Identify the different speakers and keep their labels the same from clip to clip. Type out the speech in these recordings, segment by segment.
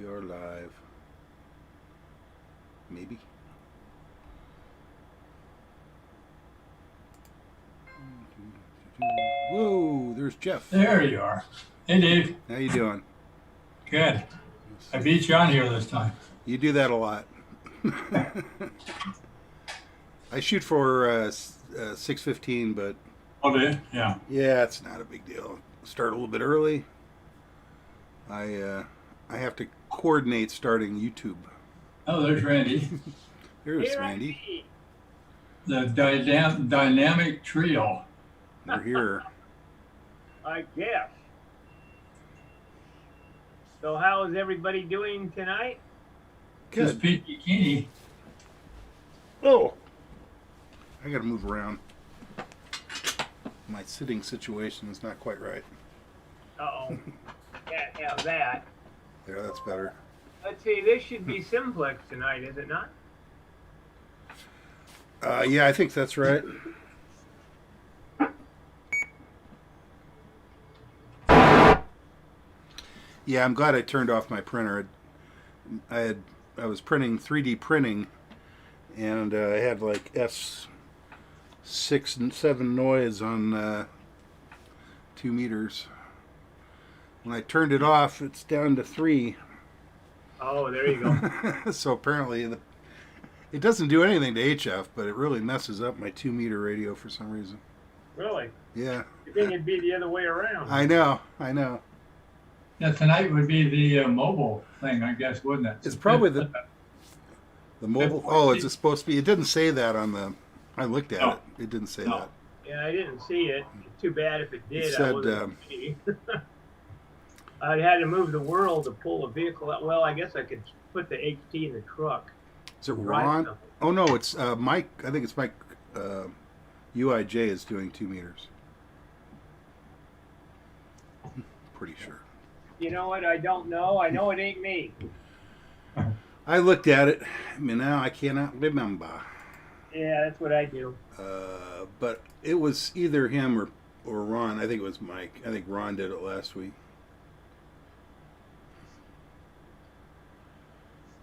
Speaker 1: We are live. Maybe. Whoa, there's Jeff.
Speaker 2: There you are. Hey, Dave.
Speaker 1: How you doing?
Speaker 2: Good. I beat you on here this time.
Speaker 1: You do that a lot. I shoot for 6:15, but
Speaker 2: Oh, did you? Yeah.
Speaker 1: yeah, it's not a big deal. Start a little bit early. I have to coordinate starting YouTube.
Speaker 2: Oh, there's Randy.
Speaker 1: Here's
Speaker 3: Here I
Speaker 1: Randy.
Speaker 3: be.
Speaker 2: The dynamic trio.
Speaker 1: We're here.
Speaker 3: I guess. So how is everybody doing tonight?
Speaker 2: Just
Speaker 1: Good.
Speaker 2: Pete Bikini.
Speaker 1: Oh, I got to move around. My sitting situation is not quite right.
Speaker 3: Uh-oh. Can't have that.
Speaker 1: There, that's better.
Speaker 3: Let's see, this should be simplex tonight, is it not?
Speaker 1: Yeah, I think that's right. Yeah, I'm glad I turned off my printer. I was printing 3D printing, and I had like S6 and 7 noise on 2 meters. When I turned it off, it's down to 3.
Speaker 3: Oh, there you go.
Speaker 1: So apparently, it doesn't do anything to HF, but it really messes up my 2-meter radio for some reason.
Speaker 3: Really?
Speaker 1: Yeah,
Speaker 3: You think it'd be the other way around?
Speaker 1: I know.
Speaker 2: Yeah, tonight would be the mobile thing, I guess, wouldn't it?
Speaker 1: It's probably the mobile. Oh, is it supposed to be? It didn't say that on the. I looked at
Speaker 2: No.
Speaker 1: it. It didn't say
Speaker 2: No.
Speaker 1: that.
Speaker 3: Yeah, I didn't see it. Too bad if it did.
Speaker 1: It
Speaker 3: I
Speaker 1: said,
Speaker 3: wouldn't see. I'd had to move the world to pull a vehicle out. Well, I guess I could put the HT in the truck.
Speaker 1: Is it
Speaker 3: Drive
Speaker 1: Ron?
Speaker 3: something.
Speaker 1: Oh no, it's Mike. I think it's Mike. UIJ is doing 2 meters. Pretty sure.
Speaker 3: You know what? I don't know. I know it ain't me.
Speaker 1: I looked at it. I mean, now I cannot remember.
Speaker 3: Yeah, that's what I do.
Speaker 1: But it was either him or Ron. I think it was Mike. I think Ron did it last week.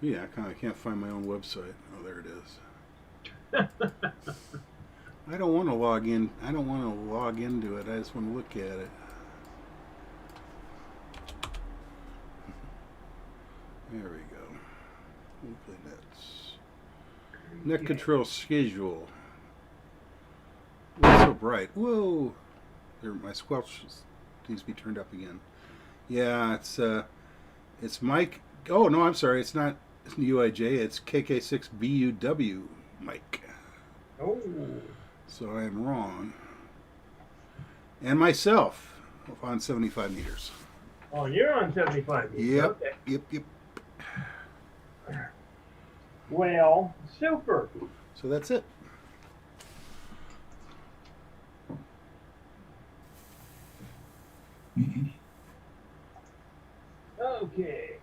Speaker 1: Yeah, I can't find my own website. Oh, there it is. I don't want to log in. I don't want to log into it. I just want to look at it. There we go. Hopefully that's net control schedule. What's so bright? Whoa! There, my squelch needs to be turned up again. Yeah, it's Mike. Oh no, I'm sorry. It's not UIJ. It's KK6BUW Mike.
Speaker 3: Oh.
Speaker 1: So I am wrong. And myself on 75 meters.
Speaker 3: Oh, you're on 75.
Speaker 1: Yep.
Speaker 3: Okay.
Speaker 1: Yep.
Speaker 3: Well, super.
Speaker 1: So that's it.
Speaker 3: Okay.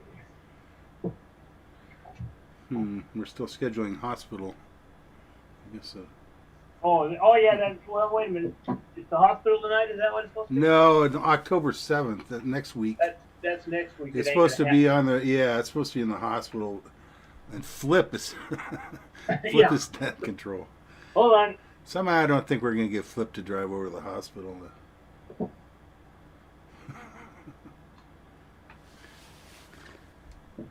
Speaker 1: We're still scheduling hospital. I guess so.
Speaker 3: Oh yeah. Well, wait a minute. It's the hospital tonight. Is that what it's supposed to be?
Speaker 1: No, it's October 7th, next week.
Speaker 3: That's next week.
Speaker 1: It's
Speaker 3: It ain't
Speaker 1: supposed to
Speaker 3: gonna
Speaker 1: be on the, yeah, it's supposed to be in the hospital. And Flip is,
Speaker 3: Yeah.
Speaker 1: is net control.
Speaker 3: happen. Hold on.
Speaker 1: Somehow I don't think we're going to get Flip to drive over to the hospital.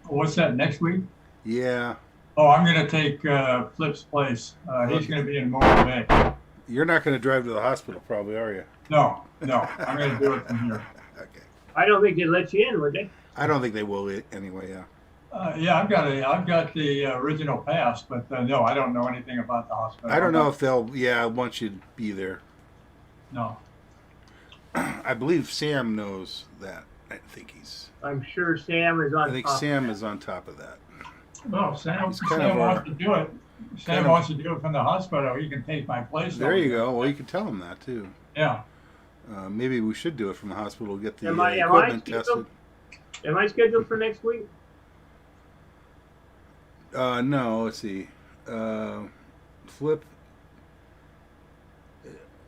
Speaker 2: What's that, next week?
Speaker 1: Yeah.
Speaker 2: Oh, I'm going to take Flip's place. He's going to be in Morro Bay.
Speaker 1: You're not going to drive to the hospital probably, are you?
Speaker 2: No. I'm going to do it from here.
Speaker 1: Okay.
Speaker 3: I don't think they'd let you in, would they?
Speaker 1: I don't think they will anyway, yeah.
Speaker 2: Yeah, I've got the original pass, but no, I don't know anything about the hospital.
Speaker 1: I don't know if they'll, want you to be there.
Speaker 2: No.
Speaker 1: I believe Sam knows that. I think
Speaker 3: I'm sure Sam is on.
Speaker 1: I think
Speaker 3: top
Speaker 1: Sam
Speaker 3: of
Speaker 1: is on top of that.
Speaker 2: Well, Sam
Speaker 1: He's kind of
Speaker 2: wants to do it. Sam
Speaker 1: kind of-
Speaker 2: wants to do it from the hospital. He can take my place.
Speaker 1: There you go. Well, you can tell him that too.
Speaker 2: Yeah.
Speaker 1: Maybe we should do it from the hospital. Get the
Speaker 3: Am I
Speaker 1: equipment
Speaker 3: scheduled?
Speaker 1: tested.
Speaker 3: Am I scheduled for next week?
Speaker 1: No, let's see. Flip.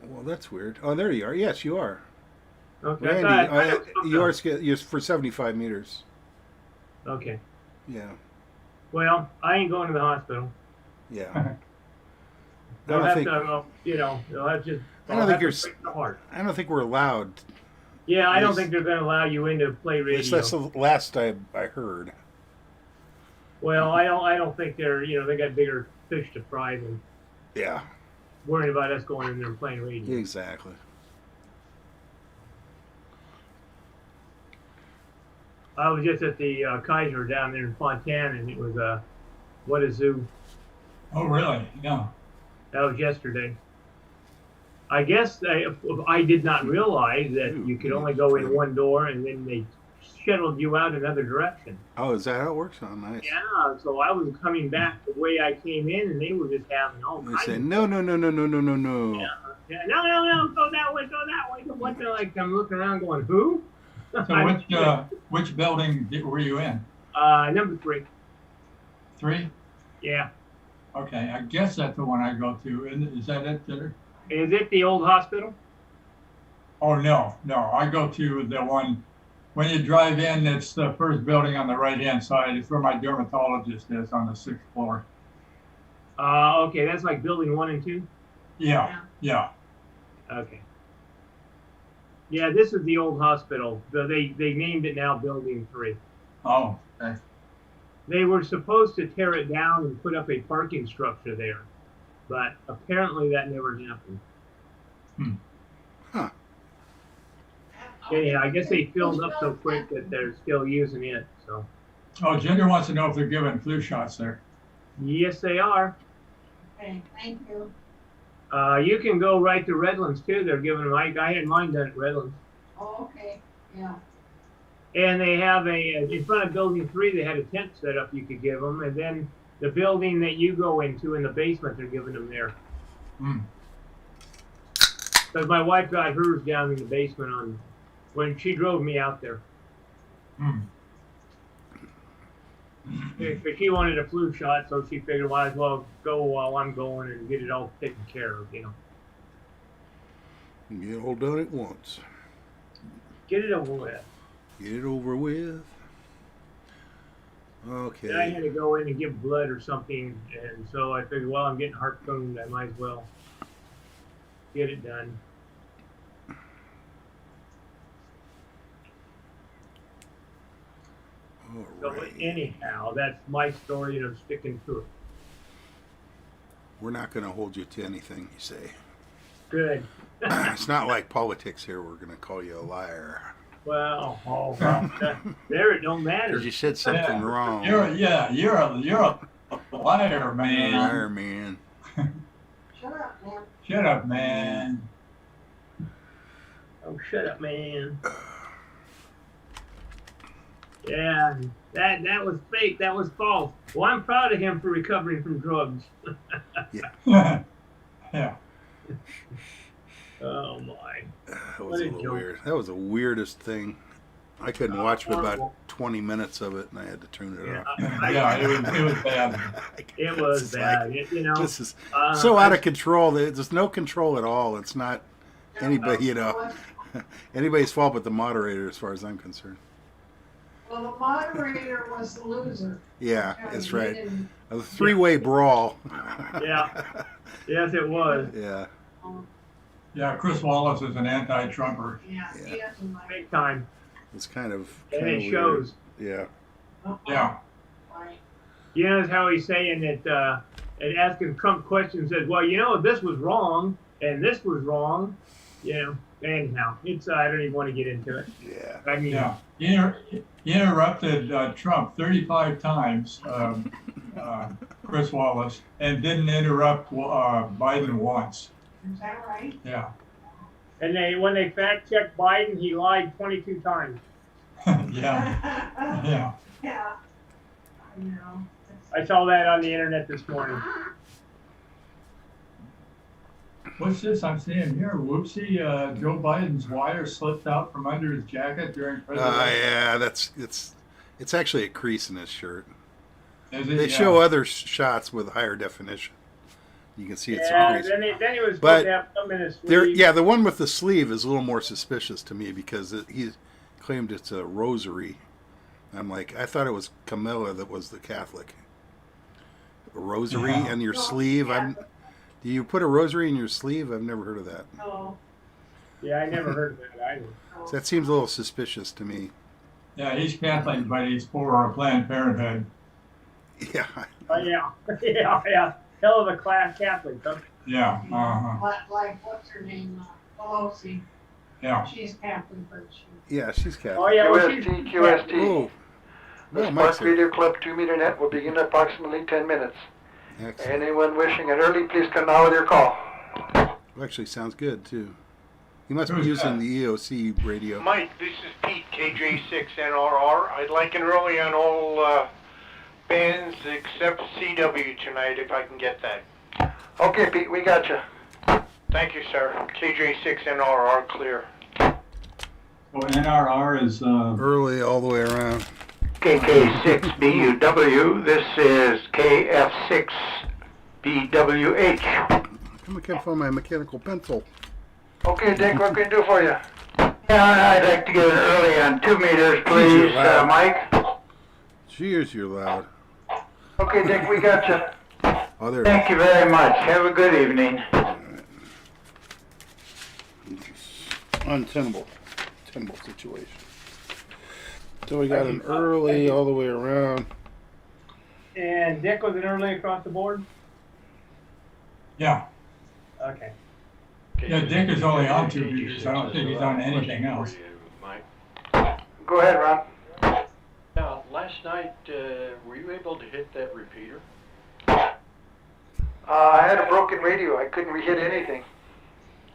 Speaker 1: Well, that's weird. Oh, there you are. Yes, you are.
Speaker 3: Okay.
Speaker 1: Randy,
Speaker 3: I thought it was
Speaker 1: you are you're for 75 meters.
Speaker 3: Okay.
Speaker 1: Yeah.
Speaker 3: Well, I ain't going to the hospital.
Speaker 1: Yeah.
Speaker 3: They'll
Speaker 1: don't
Speaker 3: have
Speaker 1: think-
Speaker 3: to, they'll have to.
Speaker 1: I don't
Speaker 3: they'll
Speaker 1: think
Speaker 3: have
Speaker 1: you're
Speaker 3: to break the heart.
Speaker 1: I don't think we're allowed.
Speaker 3: Yeah, I don't
Speaker 1: Yes.
Speaker 3: think they're going to allow you in to play radio.
Speaker 1: That's the last I heard.
Speaker 3: Well, I don't think they're. They got bigger fish to fry than
Speaker 1: Yeah.
Speaker 3: worrying about us going in there and playing radio.
Speaker 1: Exactly.
Speaker 3: I was just at the Kaiser down there in Fontana, and it was what a zoo.
Speaker 2: Oh, really? Yeah.
Speaker 3: That was yesterday. I guess I did not realize that
Speaker 1: Ooh,
Speaker 3: you could only go in one door, and then they shuttled you out another direction.
Speaker 1: Oh, is that how it works? Oh, nice.
Speaker 3: Yeah, so I was coming back the way I came in, and they were just having all
Speaker 1: They
Speaker 3: kinds
Speaker 1: say
Speaker 3: of.
Speaker 1: no.
Speaker 3: Yeah, no, go that way. What the, like, I'm looking around going, who?
Speaker 2: So which building were you in?
Speaker 3: Number 3.
Speaker 2: 3?
Speaker 3: Yeah.
Speaker 2: Okay, I guess that's the one I go to. Is that it?
Speaker 3: Is it the old hospital?
Speaker 2: Oh, no. I go to the one, when you drive in, it's the first building on the right-hand side. It's where my dermatologist is on the 6th floor.
Speaker 3: Okay, that's like building 1 and 2?
Speaker 2: Yeah.
Speaker 3: Okay. Yeah, this is the old hospital. They named it now Building 3.
Speaker 2: Oh, okay.
Speaker 3: They were supposed to tear it down and put up a parking structure there, but apparently that never happened.
Speaker 1: Huh.
Speaker 3: Yeah, I guess they filled up so quick that they're still using it. So
Speaker 2: Oh, Ginger wants to know if they're giving flu shots there.
Speaker 3: yes, they are.
Speaker 4: Okay, thank you.
Speaker 3: You can go right to Redlands too. They're giving them. I had mine done at Redlands.
Speaker 4: Oh, okay, yeah.
Speaker 3: And they have in front of Building 3, they had a tent set up you could give them. And then the building that you go into in the basement, they're giving them there. Because my wife got hers down in the basement when she drove me out there. Because she wanted a flu shot, so she figured might as well go while I'm going and get it all taken care of,
Speaker 1: Get it all done at once.
Speaker 3: Get it over with.
Speaker 1: Get it over with.
Speaker 3: Then I
Speaker 1: Okay.
Speaker 3: had to go in and give blood or something, and so I figured, well, I'm getting harpooned, I might as well get it done. So
Speaker 1: All right.
Speaker 3: anyhow, that's my story, and I'm sticking to it.
Speaker 1: We're not going to hold you to anything you say.
Speaker 3: Good.
Speaker 1: It's not like politics here. We're going to call you a liar.
Speaker 3: Well, there it don't matter.
Speaker 1: Because you said something wrong.
Speaker 2: You're a liar, man.
Speaker 1: Liar, man.
Speaker 4: Shut up, man.
Speaker 2: Shut up, man.
Speaker 3: Oh, shut up, man. Yeah, that was fake. That was false. Well, I'm proud of him for recovering from drugs.
Speaker 2: Yeah.
Speaker 3: Oh my.
Speaker 1: That
Speaker 3: What
Speaker 1: was
Speaker 3: a
Speaker 1: a little
Speaker 3: joke.
Speaker 1: weird. That was the weirdest thing. I couldn't watch but about 20 minutes of it, and I had to turn it off.
Speaker 2: Yeah, it was bad.
Speaker 3: It was
Speaker 1: It's
Speaker 3: bad.
Speaker 1: like, this is
Speaker 3: uh,
Speaker 1: so out of control. There's no control at all. It's not anybody, anybody's fault but the moderator, as far as I'm concerned.
Speaker 4: Well, the moderator was the loser.
Speaker 1: Yeah,
Speaker 4: because
Speaker 1: that's
Speaker 4: he
Speaker 1: right.
Speaker 4: didn't-
Speaker 1: A three-way brawl.
Speaker 3: Yeah. Yes, it was.
Speaker 1: Yeah.
Speaker 2: Yeah, Chris Wallace is an anti-Trumper.
Speaker 4: Yeah, he doesn't like
Speaker 3: Big time.
Speaker 1: It's kind of
Speaker 3: And
Speaker 1: kinda
Speaker 3: it
Speaker 1: weird.
Speaker 3: shows.
Speaker 1: Yeah.
Speaker 2: Yeah.
Speaker 4: Right.
Speaker 3: You know how he's saying that, and asking Trump questions, says, well, this was wrong, and this was wrong. Anyhow, it's, I don't even want to get into it.
Speaker 1: Yeah.
Speaker 3: I mean,
Speaker 2: Yeah. He interrupted Trump 35 times, Chris Wallace, and didn't interrupt Biden once.
Speaker 4: Is that right?
Speaker 2: Yeah.
Speaker 3: and when they fact checked Biden, he lied 22 times.
Speaker 2: Yeah. Yeah.
Speaker 4: Yeah. I know.
Speaker 3: I saw that on the internet this morning.
Speaker 2: What's this I'm seeing here? Whoopsie, Joe Biden's wire slipped out from under his jacket during presidential.
Speaker 1: Yeah, it's actually a crease in his shirt.
Speaker 2: Is it?
Speaker 1: They
Speaker 2: Yeah.
Speaker 1: show other shots with higher definition. You can see it's a
Speaker 3: Yeah,
Speaker 1: crease.
Speaker 3: then he was supposed
Speaker 1: But
Speaker 3: to have some in his
Speaker 1: There,
Speaker 3: sleeve.
Speaker 1: yeah, the one with the sleeve is a little more suspicious to me because he claimed it's a rosary I'm like, I thought it was Camilla that was the Catholic. A rosary in your
Speaker 4: No,
Speaker 1: sleeve.
Speaker 4: yeah.
Speaker 1: Do you put a rosary in your sleeve? I've never heard of that.
Speaker 4: No,
Speaker 3: Yeah, I never heard of that either.
Speaker 4: no.
Speaker 1: So that seems a little suspicious to me.
Speaker 2: Yeah, he's Catholic, but he's for Planned Parenthood.
Speaker 1: Yeah.
Speaker 3: Oh yeah, yeah. Hell of a class Catholic, huh?
Speaker 2: Yeah, uh-huh,
Speaker 4: Like what's her name, Pelosi,
Speaker 2: yeah.
Speaker 4: she's Catholic, but she.
Speaker 1: Yeah, she's Catholic.
Speaker 3: Oh yeah, well, she's,
Speaker 5: QST.
Speaker 1: Oh.
Speaker 5: The
Speaker 1: Well, Mike's
Speaker 5: SPARC
Speaker 1: here.
Speaker 5: Radio Club 2-meter net will begin in approximately 10 minutes.
Speaker 1: Excellent.
Speaker 5: Anyone wishing it early, please come now with your call.
Speaker 1: Actually, sounds good too. You must be
Speaker 2: Who's
Speaker 1: using
Speaker 2: that?
Speaker 1: the EOC radio.
Speaker 6: Mike, this is Pete, KJ6NRR. I'd like an early on all bands except CW tonight, if I can get that.
Speaker 5: Okay, Pete, we got you.
Speaker 6: Thank you, sir. KJ6NRR clear.
Speaker 2: So NRR is,
Speaker 1: Early all the way around.
Speaker 6: KK6BUW, this is KF6BWH.
Speaker 1: Come I can't find my mechanical pencil.
Speaker 5: Okay, Dick, what can I do for you?
Speaker 6: Yeah, I'd like to get an early on 2 meters,
Speaker 1: Please,
Speaker 6: please, Mike.
Speaker 1: Cheers, you're loud.
Speaker 5: Okay, Dick, we got you.
Speaker 1: Oh, there it
Speaker 6: Thank you very much. Have a good evening.
Speaker 1: is. Untenable. Tenable situation. So we got an early all the way around.
Speaker 3: and Dick was an early across the board.
Speaker 2: yeah.
Speaker 3: Okay.
Speaker 2: Yeah, Dick is only on 2 meters. I don't think he's on anything else.
Speaker 5: Go ahead, Ron.
Speaker 7: Last night, were you able to hit that repeater?
Speaker 5: I had a broken radio. I couldn't hit anything.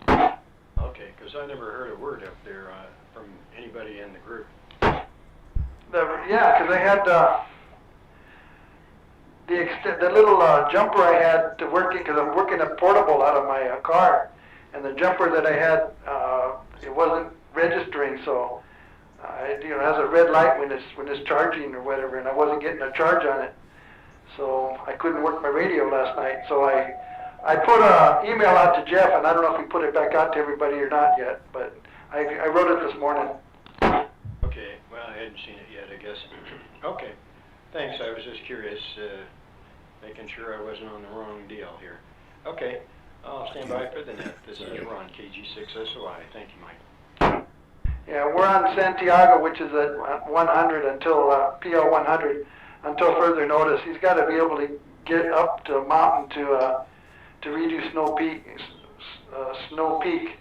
Speaker 7: Okay, because I never heard a word up there from anybody in the group.
Speaker 5: Yeah, because I had the little jumper I had to working, because I'm working a portable out of my car, and the jumper that I had, it wasn't registering, so it has a red light when it's charging or whatever, and I wasn't getting a charge on it, so I couldn't work my radio last night. So I put an email out to Jeff, and I don't know if we put it back out to everybody or not yet, but I wrote it this morning.
Speaker 7: Okay, well, I hadn't seen it yet, I guess. Okay, thanks. I was just curious, making sure I wasn't on the wrong deal here. Okay, I'll stand by for the net. This is Ron, KG6SOI. Thank you, Mike.
Speaker 5: Yeah, we're on Santiago, which is at 100 until PL 100 until further notice. He's got to be able to get up to mountain to redo Snow Peak,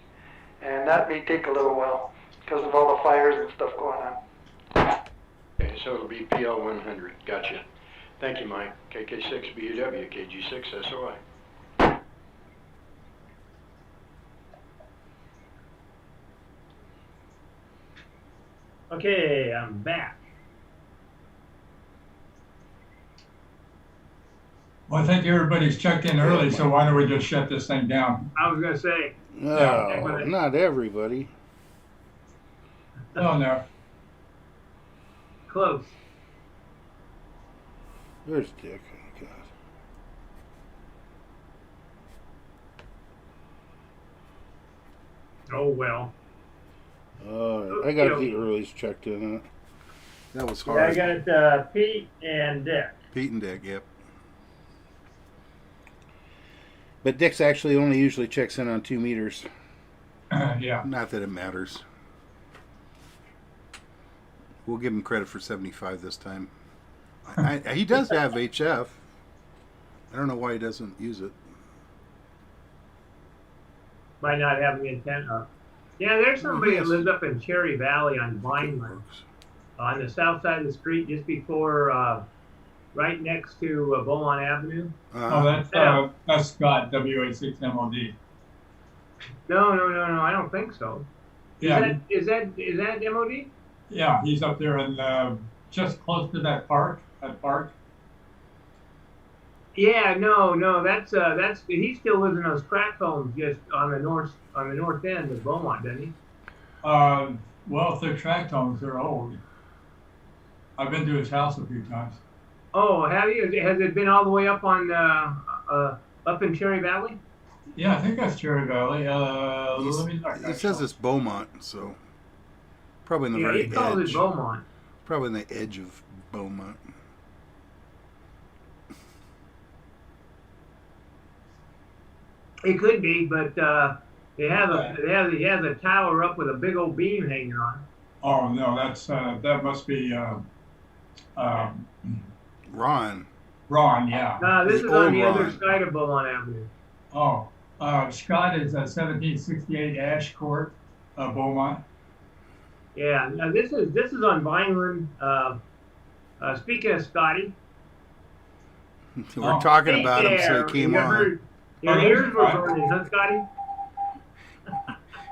Speaker 5: and that may take a little while because of all the fires and stuff going on.
Speaker 7: Okay, so it'll be PL 100. Gotcha. Thank you, Mike. KK6BUW, KG6SOI.
Speaker 3: Okay, I'm back.
Speaker 2: Well, I think everybody's checked in early, so why don't we just shut this thing down?
Speaker 3: I was gonna say,
Speaker 1: No, not everybody.
Speaker 2: Oh, no.
Speaker 3: close.
Speaker 1: There's Dick. Oh, God.
Speaker 3: Oh well.
Speaker 1: I got the earlies checked in. That was
Speaker 3: Yeah,
Speaker 1: hard.
Speaker 3: I got Pete and Dick.
Speaker 1: Pete and Dick, yep. But Dick's actually only usually checks in on 2 meters.
Speaker 2: Yeah.
Speaker 1: Not that it matters. We'll give him credit for 75 this time. He does have HF. I don't know why he doesn't use it.
Speaker 3: Might not have the antenna. Yeah, there's somebody that lives up in Cherry Valley on Vineland, on the south side of the street, just before, right next to Beaumont Avenue.
Speaker 2: Oh, that's Scott, WA6MOD.
Speaker 3: No, I don't think so.
Speaker 2: Yeah,
Speaker 3: Is that MOD?
Speaker 2: yeah, he's up there in just close to that park.
Speaker 3: Yeah, no, that's he still lives in those crack homes just on the north end of Beaumont, doesn't he?
Speaker 2: Well, if they're tract homes, they're old. I've been to his house a few times.
Speaker 3: Oh, have you? Has it been all the way up on up in Cherry Valley?
Speaker 2: Yeah, I think that's Cherry Valley. Let me look.
Speaker 1: It says it's Beaumont, so probably in the
Speaker 3: Yeah,
Speaker 1: very
Speaker 3: he calls
Speaker 1: edge.
Speaker 3: it Beaumont.
Speaker 1: Probably on the edge of Beaumont.
Speaker 3: It could be, but they have a tower up with a big old beam hanging on it.
Speaker 2: Oh, no, that must be,
Speaker 1: Ron.
Speaker 2: Ron, yeah.
Speaker 3: No, this
Speaker 1: The
Speaker 3: is on
Speaker 1: old
Speaker 3: the other
Speaker 1: Ron.
Speaker 3: side of Beaumont Avenue.
Speaker 2: Oh, Scott is 1768 Ash Court, Beaumont.
Speaker 3: Yeah, now this is on Vineland. Speaking of Scotty,
Speaker 1: We're talking
Speaker 3: hey
Speaker 1: about him, so
Speaker 3: there,
Speaker 1: he came
Speaker 3: you
Speaker 1: on.
Speaker 3: heard- Your
Speaker 2: Oh,
Speaker 3: ears
Speaker 2: that's
Speaker 3: were
Speaker 2: fine.
Speaker 3: burning, huh, Scotty?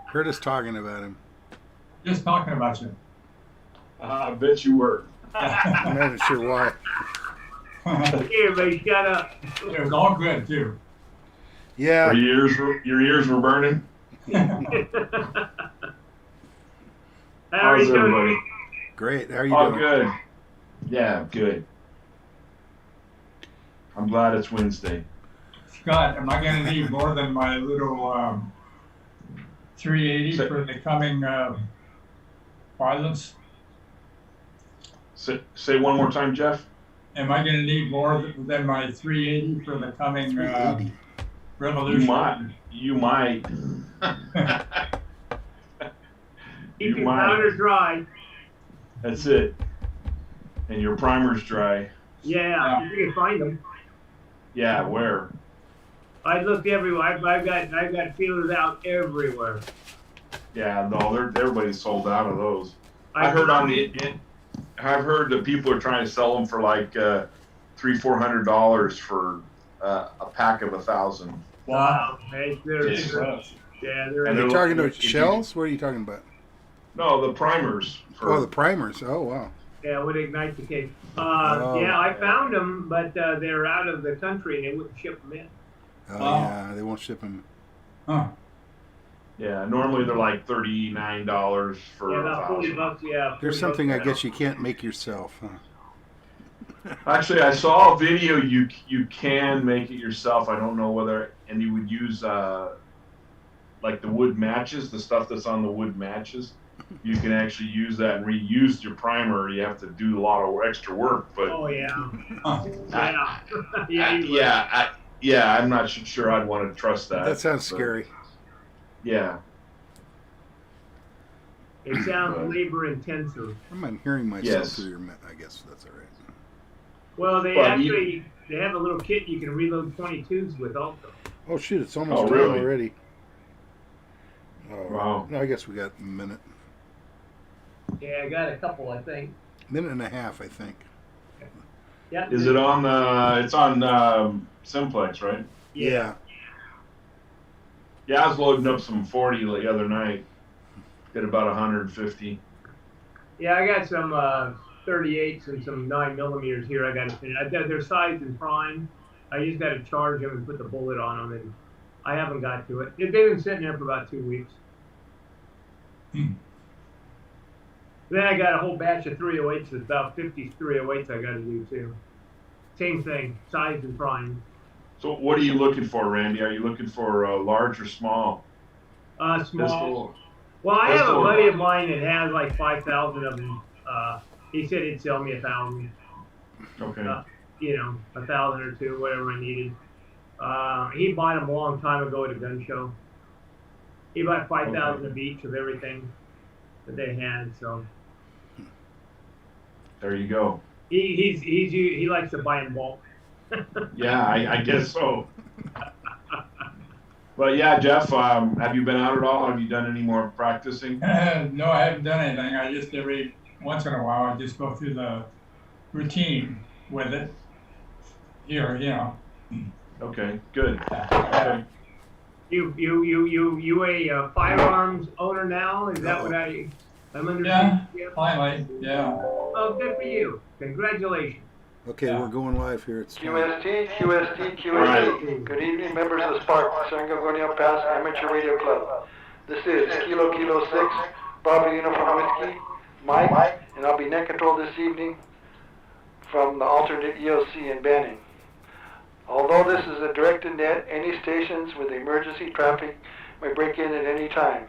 Speaker 1: Heard us talking about him.
Speaker 2: Just talking about you.
Speaker 8: I bet you were.
Speaker 1: I'm not even sure why.
Speaker 3: Hey, everybody, shut up.
Speaker 2: It was all good, too.
Speaker 1: Yeah.
Speaker 8: Your ears were burning?
Speaker 3: How are
Speaker 8: How's
Speaker 3: you doing?
Speaker 8: everybody?
Speaker 1: Great. How are you
Speaker 8: Oh,
Speaker 1: doing?
Speaker 8: good. Yeah, good. I'm glad it's Wednesday.
Speaker 2: Scott, am I gonna need more than my little 380 for the coming violence?
Speaker 8: Say one more time, Jeff.
Speaker 2: Am I gonna need more than my 380 for the coming
Speaker 1: 380.
Speaker 2: revolution?
Speaker 8: You might.
Speaker 3: Keep
Speaker 8: You
Speaker 3: your
Speaker 8: might.
Speaker 3: powder dry.
Speaker 8: That's it. And your primer's dry.
Speaker 3: Yeah, you can find them.
Speaker 8: Yeah, where?
Speaker 3: I looked everywhere. I've got feelers out everywhere.
Speaker 8: Yeah, no, everybody's sold out of those. I've heard that people are trying to sell them for like $300-400 for a pack of 1,000.
Speaker 2: Wow.
Speaker 3: Hey,
Speaker 2: Jesus.
Speaker 3: they're
Speaker 8: And
Speaker 1: Are you
Speaker 8: they're
Speaker 1: talking
Speaker 8: looking-
Speaker 1: about shells? What are you talking about?
Speaker 8: No, the primers.
Speaker 1: Oh, the primers. Oh, wow.
Speaker 3: Yeah, would ignite the cake.
Speaker 1: Oh,
Speaker 3: yeah, I
Speaker 8: yeah.
Speaker 3: found them, but they're out of the country and they wouldn't ship them in.
Speaker 1: Oh,
Speaker 2: Wow.
Speaker 1: yeah. They won't ship them.
Speaker 2: Huh.
Speaker 8: Yeah, normally they're like $39 for
Speaker 3: Yeah, about 40
Speaker 8: 1,000.
Speaker 3: bucks. Yeah.
Speaker 1: There's
Speaker 3: 40
Speaker 1: something I
Speaker 3: bucks
Speaker 1: guess you can't make yourself, huh?
Speaker 8: Actually, I saw a video. You can make it yourself. I don't know whether, and you would use like the wood matches, the stuff that's on the wood matches. You can actually use that and reuse your primer. You have to do a lot of extra work, but
Speaker 3: Oh yeah.
Speaker 2: Huh.
Speaker 3: Yeah.
Speaker 8: I'm not sure I'd want to trust that.
Speaker 1: That sounds
Speaker 8: but,
Speaker 1: scary.
Speaker 8: Yeah.
Speaker 3: It sounds labor intensive.
Speaker 1: I'm not hearing myself
Speaker 8: Yes.
Speaker 1: through your I guess that's all right.
Speaker 3: Well, they
Speaker 8: Well,
Speaker 3: they have a little kit you can reload 22s with also.
Speaker 1: Oh, shoot. It's almost
Speaker 8: Oh,
Speaker 1: done
Speaker 8: really?
Speaker 1: already. Oh,
Speaker 8: Wow.
Speaker 1: No, I guess we got a minute.
Speaker 3: Yeah, I got a couple, I think.
Speaker 1: Minute and a half, I think.
Speaker 3: Yeah.
Speaker 8: Is it on? It's on Simplex, right?
Speaker 3: Yeah.
Speaker 8: Yeah, I was loading up some 40 the other night. Did about 150.
Speaker 3: Yeah, I got some 38s and some 9mm here. I got to finish. They're sized and prime. I just got to charge them and put the bullet on them, and I haven't got to it. They've been sitting there for about 2 weeks. Then I got a whole batch of 308s. There's about 50 308s I got to do too. Same thing, sized and prime.
Speaker 8: So what are you looking for, Randy? Are you looking for large or small?
Speaker 3: Small.
Speaker 8: Pistol?
Speaker 3: Well, I have a
Speaker 8: Pistol.
Speaker 3: buddy of mine that has like 5,000 of them. He said he'd sell me 1,000.
Speaker 8: Okay.
Speaker 3: 1,000 or two, whatever I needed. He bought them a long time ago at a gun show. He bought 5,000 of each of everything that they had. So
Speaker 8: There you go.
Speaker 3: he likes to buy in bulk.
Speaker 8: Yeah, I guess so. But yeah, Jeff, have you been out at all? Have you done any more practicing?
Speaker 2: No, I haven't done anything. I just every once in a while I just go through the routine with it. Here.
Speaker 8: Okay, good.
Speaker 2: Yeah.
Speaker 3: You a firearms owner now? Is that what I'm understanding?
Speaker 2: Yeah, finally, yeah.
Speaker 3: Oh, good for you. Congratulations.
Speaker 1: Okay,
Speaker 2: Yeah.
Speaker 1: we're going live here. It's
Speaker 5: QST.
Speaker 8: Right.
Speaker 5: Good evening, members of SPARC, San Gorgonio Pass Amateur Radio Club. This is Kilo 6, Bravo Uniform Whiskey, Mike, and I'll be net control this evening from the alternate EOC in Banning. Although this is a directed net, any stations with emergency traffic may break in at any time.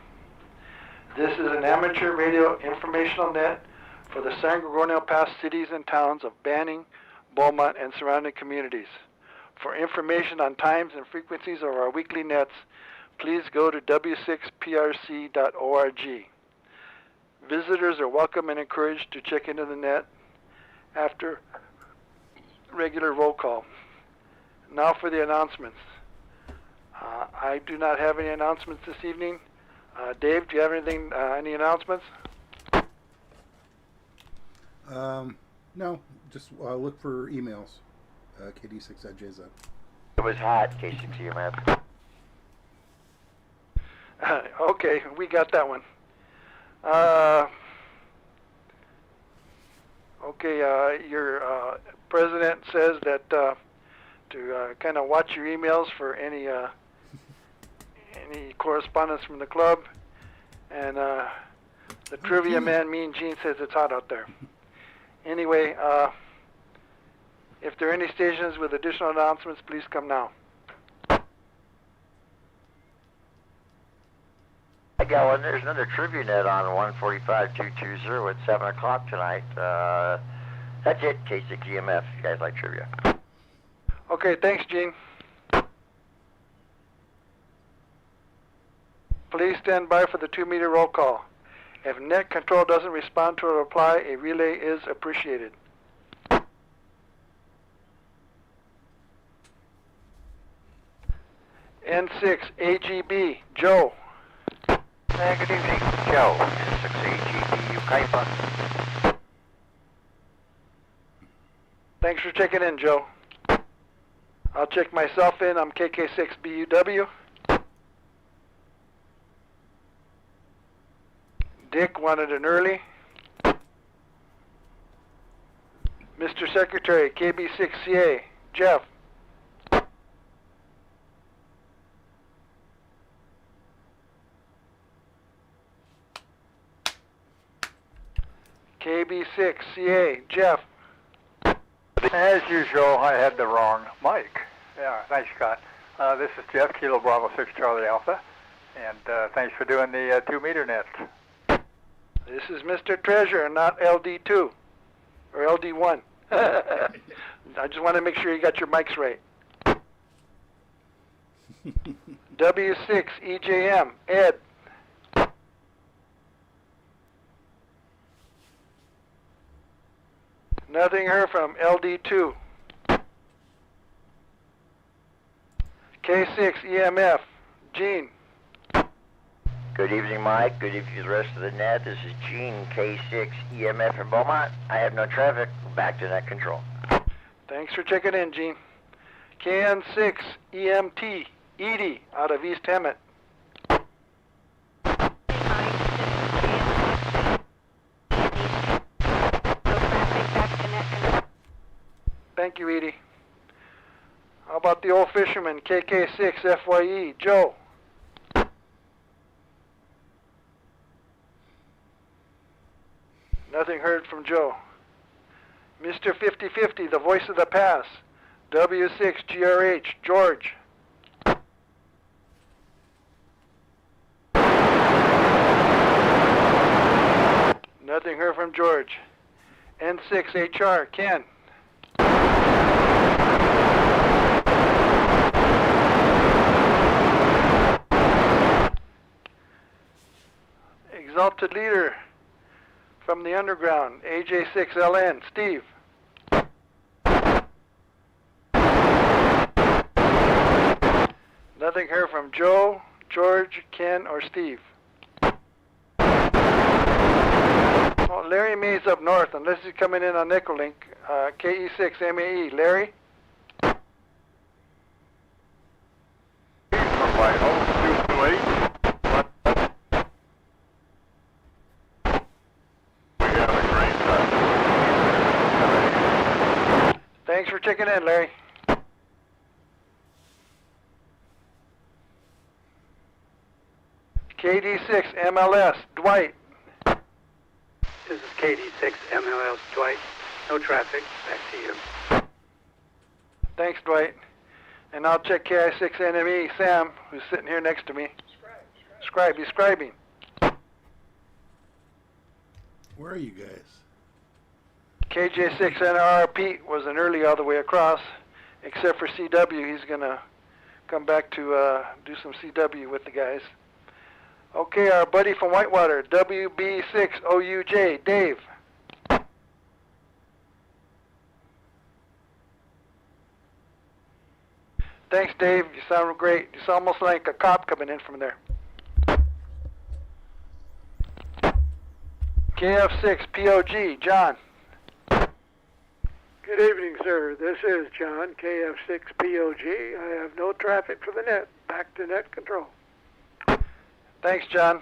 Speaker 5: This is an amateur radio informational net for the San Gorgonio Pass cities and towns of Banning, Beaumont, and surrounding communities. For information on times and frequencies of our weekly nets, please go to w6prc.org. Visitors are welcome and encouraged to check into the net after regular roll call. Now for the announcements. I do not have any announcements this evening. Dave, do you have anything? Any announcements?
Speaker 1: No, just look for emails. KD6@jz.
Speaker 9: It was hot, K6EMF.
Speaker 5: Okay, we got that one. Okay, your president says that to kind of watch your emails for any correspondence from the club, and the trivia man, Mean Gene, says it's hot out there. Anyway, if there are any stations with additional announcements, please come now.
Speaker 9: I got one. There's another trivia net on 145.220 at 7 o'clock tonight. That's it, K6EMF. You guys like trivia?
Speaker 5: Okay, thanks, Gene. Please stand by for the 2-meter roll call. If net control doesn't respond to a reply, a relay is appreciated. N6 AGB, Joe.
Speaker 9: Good evening, Joe. N6AGB, Ukaipa.
Speaker 5: Thanks for checking in, Joe. I'll check myself in. I'm KK6BUW. Dick wanted an early. Mr. Secretary, KB6CA, Jeff. KB6CA, Jeff.
Speaker 10: As usual, I had the wrong mic. Yeah, thanks, Scott. This is Jeff, Kilo Bravo 6 Charlie Alpha, and thanks for doing the 2-meter nets.
Speaker 5: This is Mr. Treasure, not LD2 or LD1. I just want to make sure you got your mics right. W6 EJM, Ed. Nothing heard from LD2. K6 EMF, Gene.
Speaker 9: Good evening, Mike. Good evening to the rest of the net. This is Gene, K6 EMF in Beaumont. I have no traffic. Back to net control.
Speaker 5: Thanks for checking in, Gene. KN6 EMT, Edie, out of East Hemet. Thank you, Edie. How about the old fisherman, KK6 FYE, Joe? Nothing heard from Joe. Mr. 5050, the voice of the pass, W6 GRH, George. Nothing heard from George. N6 HR, Ken. Exalted leader from the underground, AJ6LN, Steve. Nothing heard from Joe, George, Ken, or Steve. Well, Larry May's up north, unless he's coming in on Nickelink. KE6MAE, Larry? Thanks for checking in, Larry. KD6 MLS, Dwight.
Speaker 11: This is KD6 MLS, Dwight. No traffic. Back to you.
Speaker 5: Thanks, Dwight. And I'll check KI6 NME, Sam, who's sitting here next to me. Scribe, he's scribing.
Speaker 1: Where are you guys?
Speaker 5: KJ6NR Pete was an early all the way across, except for CW. He's going to come back to do some CW with the guys. Okay, our buddy from Whitewater, WB6OUJ, Dave. Thanks, Dave. You sound great. It's almost like a cop coming in from there. KF6POG, John.
Speaker 10: Good evening, sir. This is John, KF6POG. I have no traffic for the net. Back to net control.
Speaker 5: Thanks, John.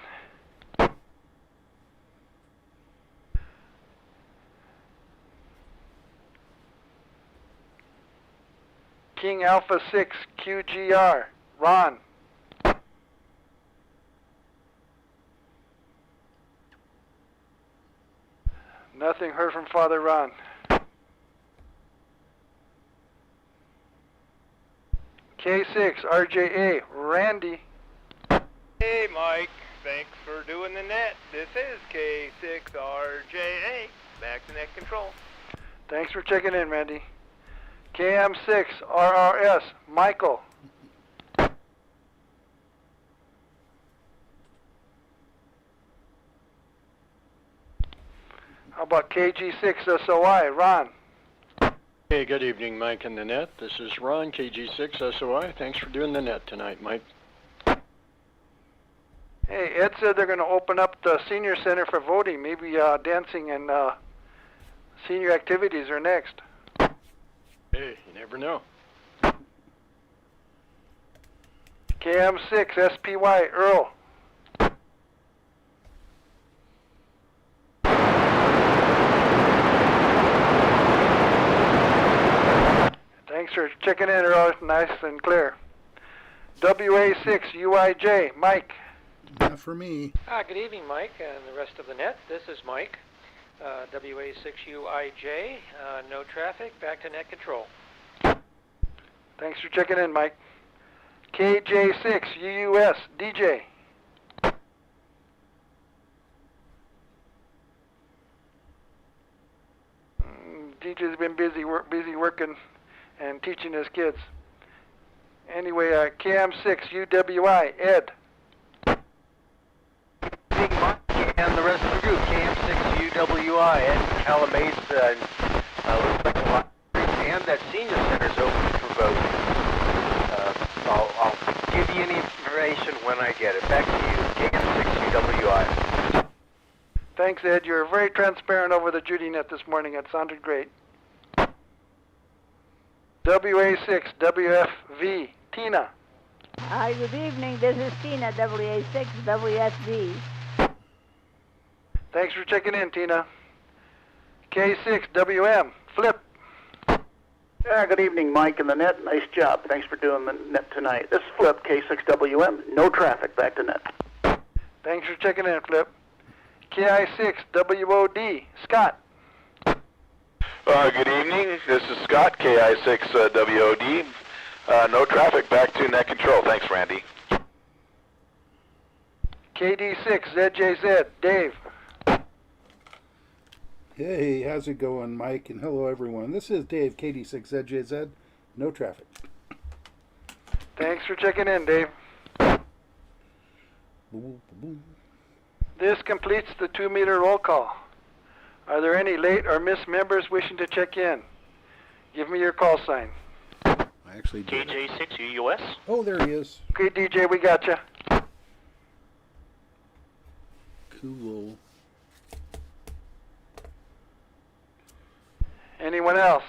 Speaker 5: King Alpha 6 QGR, Ron. Nothing heard from Father Ron. K6 RJA, Randy.
Speaker 6: Hey, Mike. Thanks for doing the net. This is K6RJA. Back to net control.
Speaker 5: Thanks for checking in, Randy. KM6 RRS, Michael. How about KG6 SOI, Ron?
Speaker 7: Hey, good evening, Mike and the net. This is Ron, KG6 SOI. Thanks for doing the net tonight, Mike.
Speaker 5: Hey, Ed said they're going to open up the senior center for voting. Maybe dancing and senior activities are next.
Speaker 7: Hey, you never know.
Speaker 5: KM6 SPY, Earl. Thanks for checking in, Earl. Nice and clear. WA6 UIJ, Mike.
Speaker 1: Not for me.
Speaker 12: Good evening, Mike, and the rest of the net. This is Mike, WA6UIJ, no traffic, back to net control.
Speaker 5: Thanks for checking in, Mike. KJ6 UUS, DJ. DJ's been busy working and teaching his kids. Anyway, KM6 UWI, Ed.
Speaker 13: Big Mike and the rest of the group, KM6 UWI, Ed Calamasa, looks like the library and that senior center's open for voting. I'll give you any information when I get it. Back to you, KM6 UWI.
Speaker 5: Thanks, Ed. You're very transparent over the Judy net this morning. It sounded great. WA6 WFV, Tina.
Speaker 14: Hi, good evening. This is Tina, WA6 WFV.
Speaker 5: Thanks for checking in, Tina. K6 WM, Flip.
Speaker 15: Yeah, good evening, Mike and the net. Nice job. Thanks for doing the net tonight. This is Flip, K6WM. No traffic. Back to net.
Speaker 5: Thanks for checking in, Flip. KI6 WOD, Scott.
Speaker 16: Good evening. This is Scott, KI6 WOD. No traffic. Back to net control. Thanks, Randy.
Speaker 5: KD6 ZJZ, Dave.
Speaker 1: Hey, how's it going, Mike? And hello, everyone. This is Dave, KD6ZJZ. No traffic.
Speaker 5: Thanks for checking in, Dave. This completes the 2-meter roll call. Are there any late or missed members wishing to check in? Give me your call sign.
Speaker 1: I actually did.
Speaker 13: KJ6 UUS.
Speaker 1: Oh, there he is.
Speaker 5: Okay, DJ, we got you.
Speaker 1: Cool.
Speaker 5: Anyone else?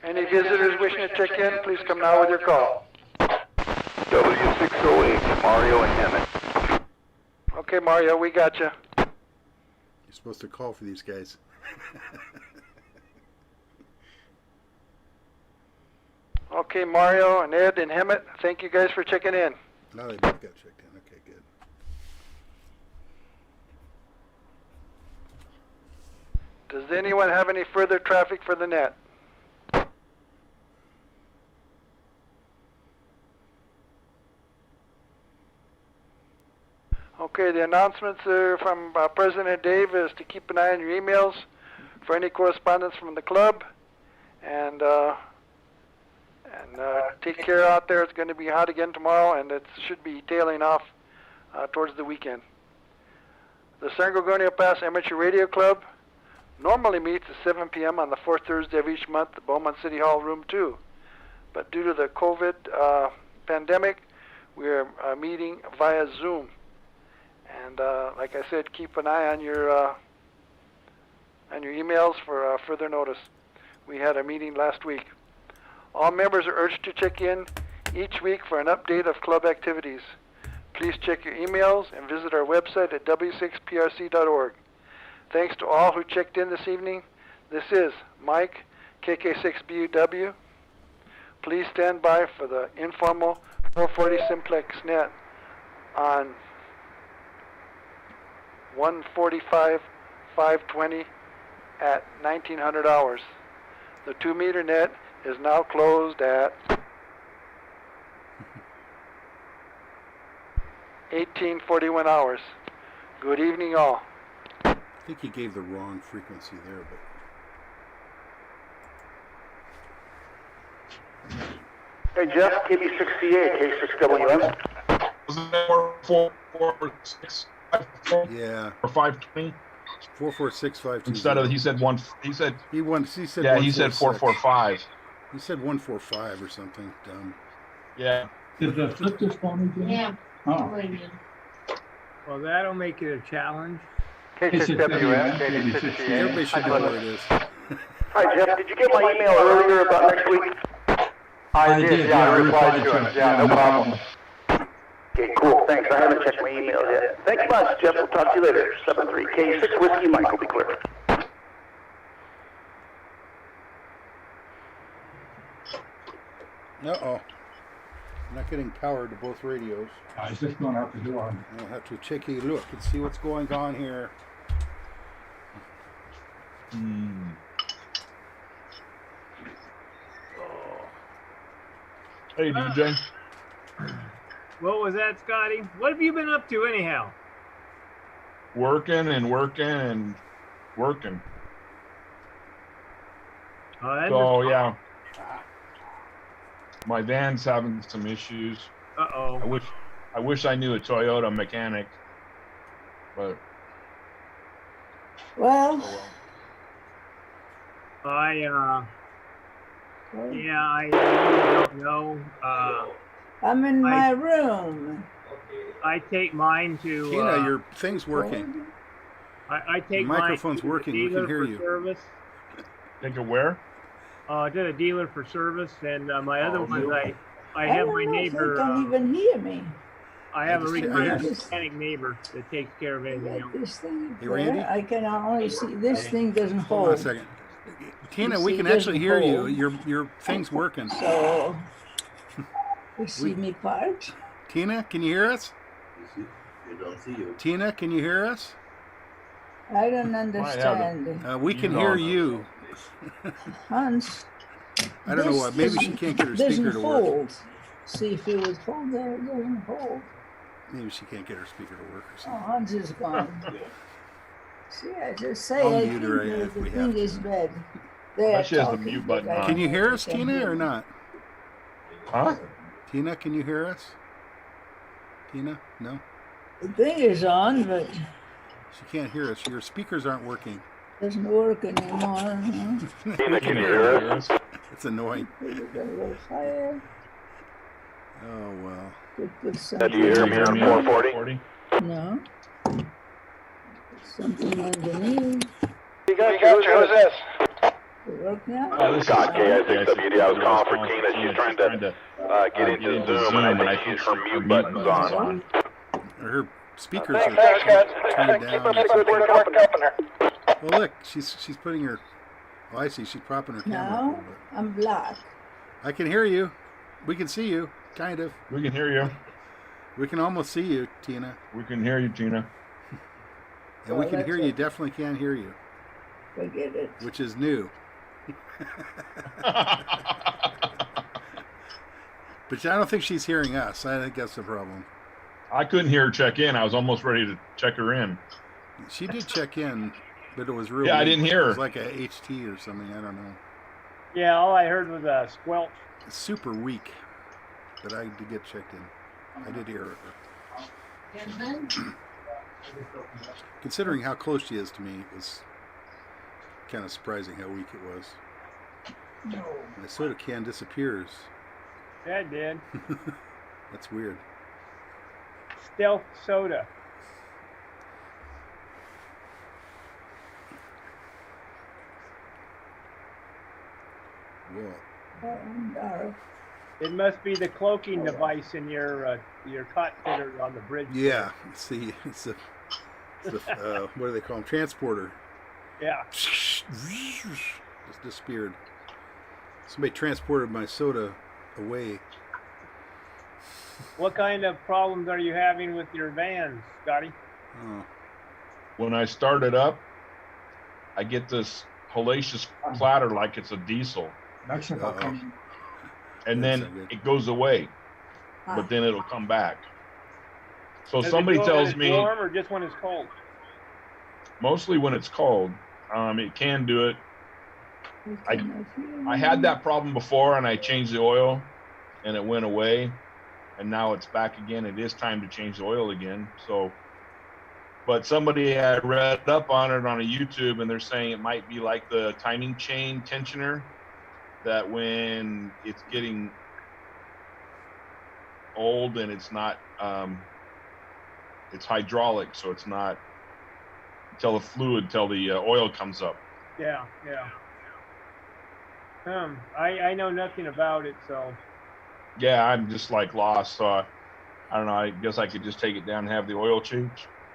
Speaker 5: Any visitors wishing to check in, please come now with your call.
Speaker 16: W608, Mario and Emmett.
Speaker 5: Okay, Mario, we got you.
Speaker 1: You're supposed to call for these guys.
Speaker 5: Okay, Mario and Ed and Hemet, thank you guys for checking in.
Speaker 1: No, they both got checked in. Okay, good.
Speaker 5: Does anyone have any further traffic for the net? Okay, the announcements from President Dave is to keep an eye on your emails for any correspondence from the club, and take care out there. It's going to be hot again tomorrow, and it should be tailing off towards the weekend. The San Gorgonio Pass Amateur Radio Club normally meets at 7 p.m. on the fourth Thursday of each month at Beaumont City Hall, Room 2. But due to the COVID pandemic, we are meeting via Zoom. And like I said, keep an eye on your emails for further notice. We had a meeting last week. All members are urged to check in each week for an update of club activities. Please check your emails and visit our website at w6prc.org. Thanks to all who checked in this evening. This is Mike, KK6BUW. Please stand by for the informal 440 simplex net on 145-520 at 1900 hours. The 2-meter net is now closed at 1841 hours. Good evening, all.
Speaker 1: I think he gave the wrong frequency there, but.
Speaker 15: Hey, Jeff, KB6CA, K6WM.
Speaker 8: Was it 446?
Speaker 1: Yeah.
Speaker 8: Or 520?
Speaker 1: 446-520.
Speaker 8: Instead of, he said 445.
Speaker 1: He said 145 or something dumb.
Speaker 8: Yeah.
Speaker 2: Did the flip this for me, Jim?
Speaker 4: Yeah.
Speaker 2: Oh.
Speaker 3: Well, that'll make it a challenge.
Speaker 10: K6WM, KD6CA.
Speaker 1: Everybody should know what it is.
Speaker 15: Hi, Jeff. Did you get my email earlier about next week?
Speaker 10: I did, yeah, I replied to it. Yeah, no problem.
Speaker 15: Okay, cool. Thanks. I haven't checked my email yet. Thanks much, Jeff. We'll talk to you later. 73K6 Whiskey Mike will be clear.
Speaker 1: Uh-oh. I'm not getting power to both radios.
Speaker 2: I was just going out the door.
Speaker 1: I'll have to take a look and see what's going on here.
Speaker 8: Hey, DJ.
Speaker 3: What was that, Scotty? What have you been up to anyhow?
Speaker 8: Working and working and working. So, yeah. My van's having some issues.
Speaker 3: Uh-oh.
Speaker 8: I wish I knew a Toyota mechanic, but
Speaker 4: Well,
Speaker 3: I don't know.
Speaker 4: I'm in my room.
Speaker 3: I take mine to.
Speaker 1: Tina, your thing's working.
Speaker 3: I take
Speaker 1: your microphone's
Speaker 3: mine to
Speaker 1: working.
Speaker 3: the
Speaker 1: We can
Speaker 3: dealer
Speaker 1: hear
Speaker 3: for
Speaker 1: you.
Speaker 3: Service.
Speaker 8: think of where?
Speaker 3: To the dealer for service, and my other ones, I
Speaker 4: I
Speaker 3: have
Speaker 4: don't
Speaker 3: my
Speaker 4: know if
Speaker 3: neighbor.
Speaker 4: they can even hear me.
Speaker 3: I have a
Speaker 1: I
Speaker 3: retired
Speaker 1: just-
Speaker 3: mechanic neighbor that takes care of anything else.
Speaker 4: This thing
Speaker 1: Hey, Randy?
Speaker 4: there, I can only see, this thing doesn't
Speaker 1: Hold on a
Speaker 4: hold.
Speaker 1: second. Tina,
Speaker 4: You
Speaker 1: we
Speaker 4: see,
Speaker 1: can
Speaker 4: it
Speaker 1: actually
Speaker 4: doesn't
Speaker 1: hear you.
Speaker 4: hold.
Speaker 1: Your thing's working.
Speaker 4: So, you see me part?
Speaker 1: Tina, can you hear us?
Speaker 17: They don't see you.
Speaker 1: Tina, can you hear us?
Speaker 4: I don't understand.
Speaker 1: We can hear you.
Speaker 4: Hans,
Speaker 1: I don't know
Speaker 4: this
Speaker 1: what. Maybe she
Speaker 4: doesn't-
Speaker 1: can't get her speaker
Speaker 4: doesn't
Speaker 1: to work.
Speaker 4: hold. See if it would hold there, it doesn't hold.
Speaker 1: Maybe she can't get her speaker to work or
Speaker 4: Oh,
Speaker 1: something.
Speaker 4: Hans is gone. See, I just say,
Speaker 1: I'll
Speaker 4: I
Speaker 1: mute her
Speaker 4: think
Speaker 1: if
Speaker 4: the
Speaker 1: we
Speaker 4: thing
Speaker 1: have to.
Speaker 4: is bad. They are
Speaker 8: She has the
Speaker 4: talking,
Speaker 8: mute
Speaker 4: but
Speaker 8: button
Speaker 4: I
Speaker 8: on.
Speaker 1: Can you hear us,
Speaker 4: can
Speaker 1: Tina,
Speaker 4: hear
Speaker 1: or
Speaker 4: them.
Speaker 1: not?
Speaker 8: Huh?
Speaker 1: Tina, can you hear us? Tina? No?
Speaker 4: The thing is on, but it
Speaker 1: She can't hear us. Your speakers aren't working.
Speaker 4: doesn't work anymore. Huh?
Speaker 16: Tina, can you hear us?
Speaker 1: It's annoying.
Speaker 4: Put it a little higher.
Speaker 1: Oh, well.
Speaker 4: Put
Speaker 16: Do
Speaker 4: something
Speaker 16: you hear me on 440?
Speaker 4: No. Put something underneath.
Speaker 5: You got you. Who's this?
Speaker 4: It work now?
Speaker 16: This is Scott, KI6WD. I was calling for Tina. She's trying to get into Zoom, and I think her mute button's on.
Speaker 1: Her speakers
Speaker 5: Thanks,
Speaker 1: are
Speaker 5: Scott.
Speaker 1: turned
Speaker 5: Keep
Speaker 1: down.
Speaker 5: up the good work on helping her.
Speaker 1: Well, look, she's putting her. Oh, I see. She's propping her camera up a
Speaker 4: Now
Speaker 1: little bit.
Speaker 4: I'm black.
Speaker 1: I can hear you. We can see you, kind of.
Speaker 8: We can hear you.
Speaker 1: We can almost see you, Tina.
Speaker 8: We can hear you, Tina.
Speaker 1: And we
Speaker 4: Well,
Speaker 1: can
Speaker 4: that's
Speaker 1: hear you.
Speaker 4: it.
Speaker 1: Definitely can hear you,
Speaker 4: Forget it.
Speaker 1: which is new. But I don't think she's hearing us. I think that's the problem.
Speaker 8: I couldn't hear her check in. I was almost ready to check her in.
Speaker 1: She did check in, but it was real.
Speaker 8: Yeah, I
Speaker 1: weak.
Speaker 8: didn't hear her.
Speaker 1: It was like a HT or something. I don't know.
Speaker 3: Yeah, all I heard was a squelch.
Speaker 1: It's super weak, but I did get checked in. I did hear her. Considering how close she is to me, it was kind of surprising how weak it was.
Speaker 4: No.
Speaker 1: My soda can disappears.
Speaker 3: Yeah, it did.
Speaker 1: That's weird.
Speaker 3: Stealth soda.
Speaker 1: Whoa.
Speaker 3: It must be the cloaking device in your cot fitter on the bridge.
Speaker 1: Yeah, it's a what do they call them? Transporter.
Speaker 3: Yeah.
Speaker 1: Just disappeared. Somebody transported my soda away.
Speaker 3: What kind of problems are you having with your vans, Scotty?
Speaker 1: Oh.
Speaker 8: When I start it up, I get this hellacious clatter like it's a diesel. And then it goes away, but then it'll come back. So
Speaker 3: Does
Speaker 8: somebody
Speaker 3: it go when
Speaker 8: tells
Speaker 3: it's
Speaker 8: me,
Speaker 3: warm or just when it's cold?
Speaker 8: mostly when it's cold, it can do it. I had that problem before, and I changed the oil, and it went away, and now it's back again. It is time to change the oil again. So, but somebody had read up on it on a YouTube, and they're saying it might be like the timing chain tensioner, that when it's getting old and it's not, it's hydraulic, so it's not till the oil comes up.
Speaker 3: Yeah, yeah. I know nothing about it, so.
Speaker 8: Yeah, I'm just like lost. So I don't know. I guess I could just take it down and have the oil change.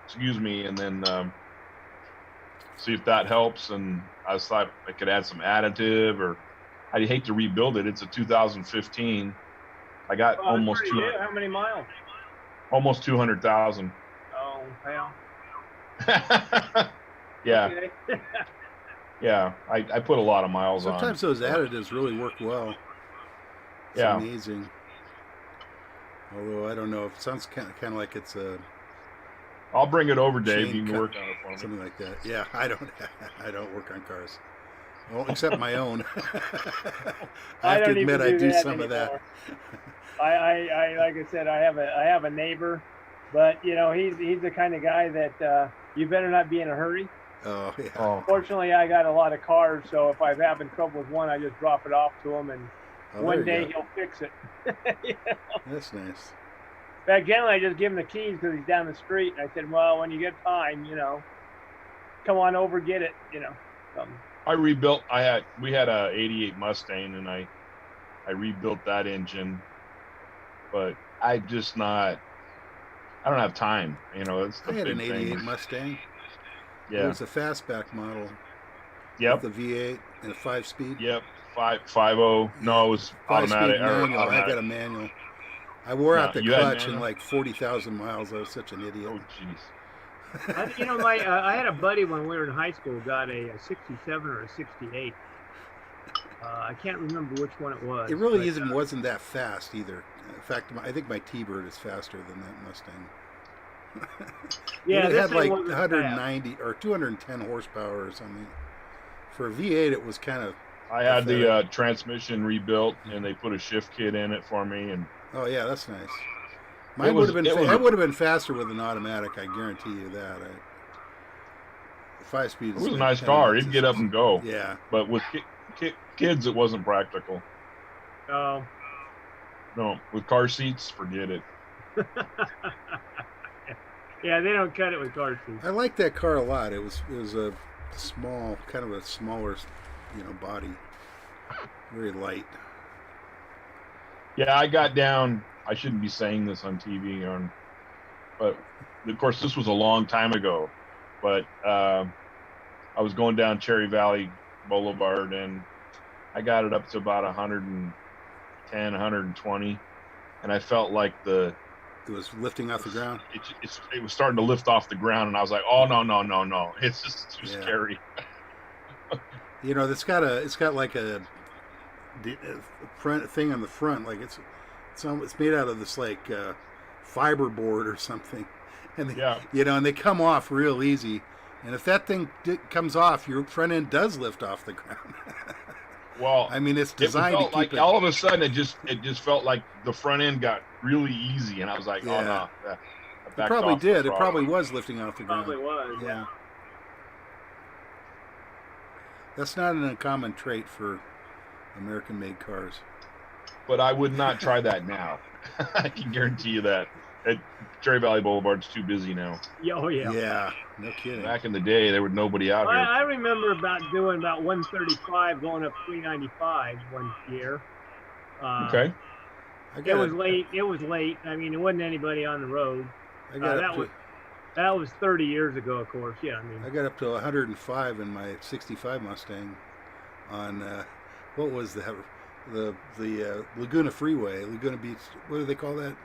Speaker 8: Excuse me, and then see if that helps. And I thought I could add some additive, or I'd hate to rebuild it. It's a 2015. I got almost
Speaker 3: pretty good. How many miles?
Speaker 8: almost 200,000.
Speaker 3: Oh, well.
Speaker 8: Yeah.
Speaker 3: Okay.
Speaker 8: Yeah, I put a lot of miles
Speaker 1: Sometimes
Speaker 8: on.
Speaker 1: those additives really work well. It's
Speaker 8: Yeah.
Speaker 1: amazing. Although I don't know, it sounds kind of like it's a.
Speaker 8: I'll bring it over, Dave.
Speaker 1: chain
Speaker 8: You can
Speaker 1: cut-
Speaker 8: work on it for me.
Speaker 1: Something like that. Yeah, I don't work on cars. Well, except my own. I have to
Speaker 3: don't
Speaker 1: admit,
Speaker 3: even
Speaker 1: I do
Speaker 3: that
Speaker 1: some of that.
Speaker 3: anymore. I like I said, I have a neighbor, but you know he's the kind of guy that you better not be in a hurry.
Speaker 1: Oh yeah.
Speaker 3: Fortunately, I got a lot of cars, so if I'm having trouble with one, I just drop it off to him, and one
Speaker 1: there you
Speaker 3: day
Speaker 1: go.
Speaker 3: he'll fix it. You know?
Speaker 1: That's nice.
Speaker 3: Back generally, I just give him the keys because he's down the street, and I said, well, when you get time, you know, come on over, get it, you know.
Speaker 8: I rebuilt. We had a '88 Mustang, and I rebuilt that engine, but I don't have time. You know, it's the
Speaker 1: I had
Speaker 8: big
Speaker 1: an '88
Speaker 8: thing.
Speaker 1: Mustang. It
Speaker 8: Yeah.
Speaker 1: was a fastback model.
Speaker 8: Yep.
Speaker 1: With a V8 and a 5-speed.
Speaker 8: Yep. 5.0. No, it was
Speaker 1: 5-speed
Speaker 8: automatic.
Speaker 1: manual. I
Speaker 8: automatic.
Speaker 1: got a manual. I wore out
Speaker 8: No,
Speaker 1: the
Speaker 8: you had
Speaker 1: clutch in
Speaker 8: manual?
Speaker 1: like 40,000 miles. I was such an idiot.
Speaker 8: Oh, jeez.
Speaker 3: You know, I had a buddy when we were in high school got a 67 or a 68. I can't remember which one it was.
Speaker 1: It really
Speaker 3: but,
Speaker 1: even wasn't that fast either. In fact, I think my T-Bird is faster than that Mustang.
Speaker 3: Yeah,
Speaker 1: it
Speaker 3: this
Speaker 1: had
Speaker 3: thing
Speaker 1: like
Speaker 3: wasn't
Speaker 1: 190 or 210 horsepower or something. For a V8, it was kind of.
Speaker 8: I had the transmission rebuilt, and they put a shift kit in it for me. And
Speaker 1: Oh yeah, that's nice.
Speaker 8: It
Speaker 1: Mine
Speaker 8: was-
Speaker 1: would have been.
Speaker 8: it was
Speaker 1: I
Speaker 8: a-
Speaker 1: would have been faster with an automatic. I guarantee you that. The 5-speed.
Speaker 8: it was a nice car. It'd get up and go.
Speaker 1: Yeah.
Speaker 8: But with kids, it wasn't practical.
Speaker 3: Oh.
Speaker 8: No, with car seats, forget it.
Speaker 3: Yeah, they don't cut it with car seats.
Speaker 1: I liked that car a lot. It was a small, kind of a smaller, body, very light.
Speaker 8: Yeah, I got down. I shouldn't be saying this on TV, but of course this was a long time ago. But I was going down Cherry Valley Boulevard, and I got it up to about 110, 120, and I felt like it
Speaker 1: was lifting off the ground.
Speaker 8: It was starting to lift off the ground, and I was like, "Oh no! It's just too scary."
Speaker 1: It's got like a front thing on the front, like it's made out of this like fiberboard or something, and they,
Speaker 8: Yeah.
Speaker 1: and they come off real easy. And if that thing comes off, your front end does lift off the ground.
Speaker 8: Well,
Speaker 1: I mean, it's
Speaker 8: it
Speaker 1: designed to
Speaker 8: felt
Speaker 1: keep
Speaker 8: like
Speaker 1: it.
Speaker 8: all of a sudden it just felt like the front end got really easy, and I was like,
Speaker 1: Yeah.
Speaker 8: oh no. I
Speaker 1: It
Speaker 8: backed
Speaker 1: probably
Speaker 8: off the
Speaker 1: did. It
Speaker 8: throttle.
Speaker 1: probably was lifting off the ground.
Speaker 3: Probably was.
Speaker 1: Yeah. That's not an uncommon trait for American-made cars.
Speaker 8: But I would not try that now. I can guarantee you that. Cherry Valley Boulevard's too busy now.
Speaker 3: Oh yeah.
Speaker 1: Yeah, no kidding.
Speaker 8: Back in the day, there was nobody out here.
Speaker 3: I remember doing about 135 going up 395 one year.
Speaker 8: Okay.
Speaker 3: It was late. It was late. I mean, there wasn't anybody on the road.
Speaker 1: I got
Speaker 3: that was 30 years ago, of course. Yeah, I mean.
Speaker 1: I got up to 105 in my '65 Mustang on what was that? The Laguna Freeway, Laguna Beach. What do they call that?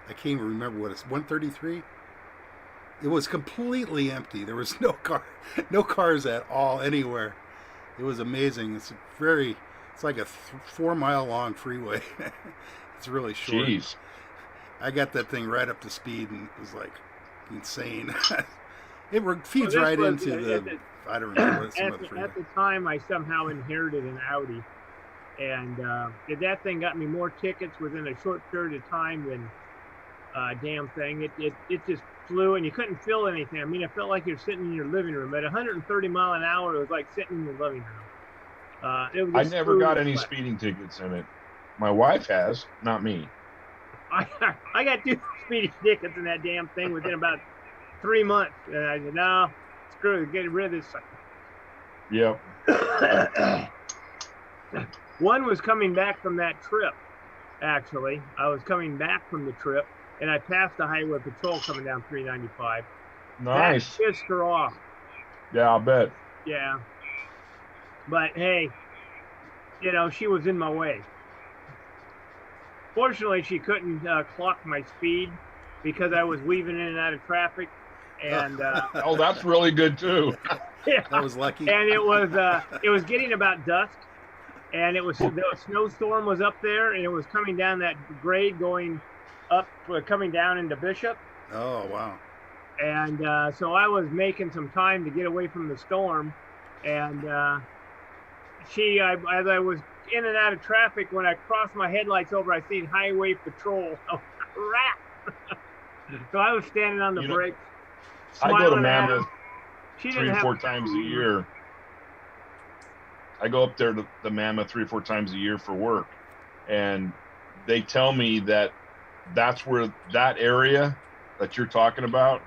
Speaker 1: I can't even remember what it's. 133. It was completely empty. There was no cars at all anywhere. It was amazing. It's like a 4 mile long freeway. It's really short.
Speaker 8: Jeez.
Speaker 1: I got that thing right up to speed, and it was like insane. It feeds
Speaker 3: Well,
Speaker 1: right
Speaker 3: was,
Speaker 1: into the. I don't remember what some other freeway.
Speaker 3: At the time, I somehow inherited an Audi, and that thing got me more tickets within a short period of time than damn thing. It just flew, and you couldn't feel anything. I mean, it felt like you're sitting in your living room. At 130 mile an hour, it was like sitting in your living room. It was
Speaker 8: I
Speaker 3: just
Speaker 8: never got
Speaker 3: smooth,
Speaker 8: any
Speaker 3: but
Speaker 8: speeding tickets in it. My wife has, not me.
Speaker 3: I got 2 speeding tickets in that damn thing within about 3 months, and I said, no, screw it, get rid of this sucker.
Speaker 8: Yep.
Speaker 3: One was coming back from that trip, actually. I was coming back from the trip, and I passed the highway patrol coming down 395.
Speaker 8: Nice.
Speaker 3: That pissed her off.
Speaker 8: Yeah, I'll bet.
Speaker 3: Yeah. But, hey, she was in my way. Fortunately, she couldn't clock my speed because I was weaving in and out of traffic. And
Speaker 8: oh, that's really good, too.
Speaker 3: Yeah.
Speaker 1: That was lucky.
Speaker 3: And it was getting about dusk, and the snowstorm was up there, and it was coming down that grade going up, coming down into Bishop.
Speaker 1: Oh, wow.
Speaker 3: And so I was making some time to get away from the storm, and as I was in and out of traffic, when I crossed my headlights over, I seen highway patrol. Oh, crap. So I was standing on the brakes.
Speaker 8: I go to
Speaker 3: smiling at
Speaker 8: Mammoth
Speaker 3: him.
Speaker 8: 3 or 4 times a year. I go up there to the Mammoth 3 or 4 times a year for work, and they tell me that's where that area that you're talking about,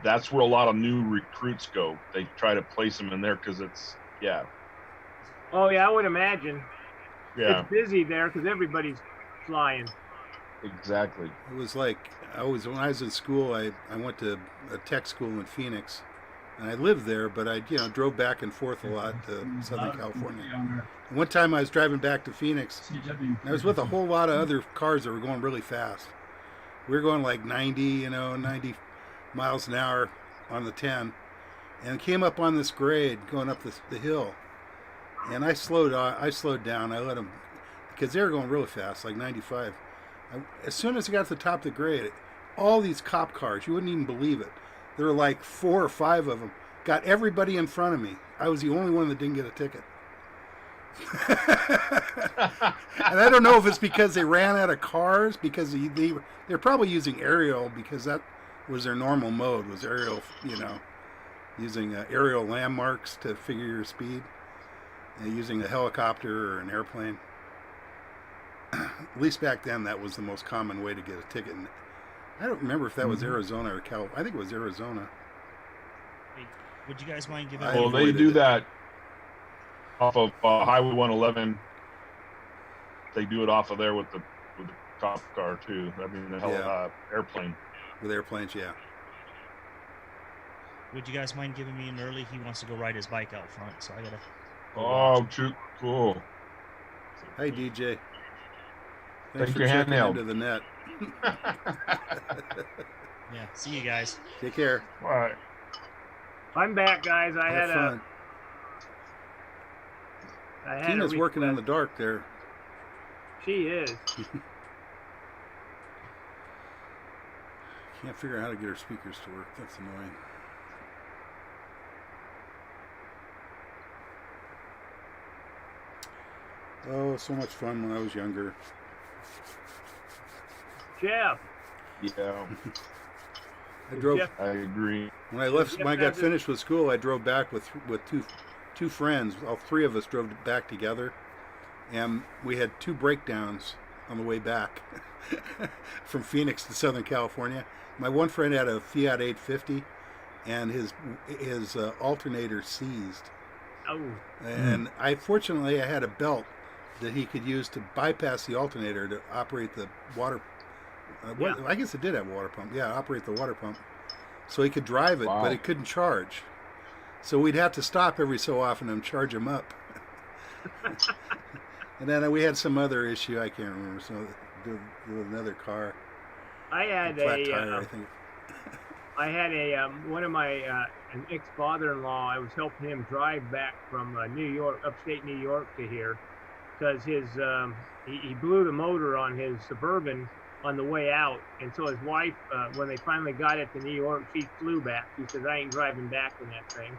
Speaker 8: that's where a lot of new recruits go. They try to place them in there because it's, yeah.
Speaker 3: Oh, yeah, I would imagine.
Speaker 8: Yeah.
Speaker 3: It's busy there because everybody's flying.
Speaker 8: Exactly.
Speaker 1: It was like when I was in school, I went to a tech school in Phoenix, and I lived there, but I drove back and forth a lot to Southern California. One time I was driving back to Phoenix, and I was with a whole lot of other cars that were going really fast. We were going like 90 miles an hour on the 10, and came up on this grade going up the hill, and I slowed down. I let them, because they were going really fast, like 95. As soon as I got to the top of the grade, all these cop cars, you wouldn't even believe it. There were like 4 or 5 of them. Got everybody in front of me. I was the only one that didn't get a ticket. And I don't know if it's because they ran out of cars, because they're probably using aerial, because that was their normal mode, was aerial, using aerial landmarks to figure your speed, using a helicopter or an airplane. At least back then, that was the most common way to get a ticket. And I don't remember if that was Arizona or California. I think it was Arizona.
Speaker 18: Hey, would you guys mind giving?
Speaker 8: Well, they do that off of Highway 111. They do it off of there with the cop car too. I mean, airplane.
Speaker 1: With airplanes, yeah.
Speaker 18: Would you guys mind giving me an early? He wants to go ride his bike out front, so I gotta.
Speaker 8: Oh, cool.
Speaker 1: Hey, DJ.
Speaker 8: Thanks
Speaker 1: for
Speaker 8: your
Speaker 1: checking
Speaker 8: handheld.
Speaker 1: into the net.
Speaker 18: Yeah, see you guys.
Speaker 1: Take care.
Speaker 8: All right.
Speaker 3: I'm back, guys. I
Speaker 1: Have fun. Tina's working in the dark there.
Speaker 3: She is.
Speaker 1: Can't figure out how to get her speakers to work. That's annoying. Oh, so much fun when I was younger.
Speaker 3: Jeff.
Speaker 8: Yeah.
Speaker 1: I drove.
Speaker 8: I agree.
Speaker 1: When I got finished with school, I drove back with two friends. All three of us drove back together, and we had 2 breakdowns on the way back from Phoenix to Southern California. My one friend had a Fiat 850, and his alternator seized.
Speaker 3: Oh.
Speaker 1: And fortunately I had a belt that he could use to bypass the alternator to operate the water. I guess it did have a water pump. Yeah, operate the water pump, so he could drive it, but it couldn't charge. So we'd have to stop every so often and charge him up. And then we had some other issue I can't remember. So with another car.
Speaker 3: I had
Speaker 1: flat tire, I think.
Speaker 3: I had one of my an ex-father-in-law. I was helping him drive back from New York, upstate New York, to here, because his he blew the motor on his Suburban on the way out, and so his wife, when they finally got it to New York, she flew back. She says, "I ain't driving back in that thing,"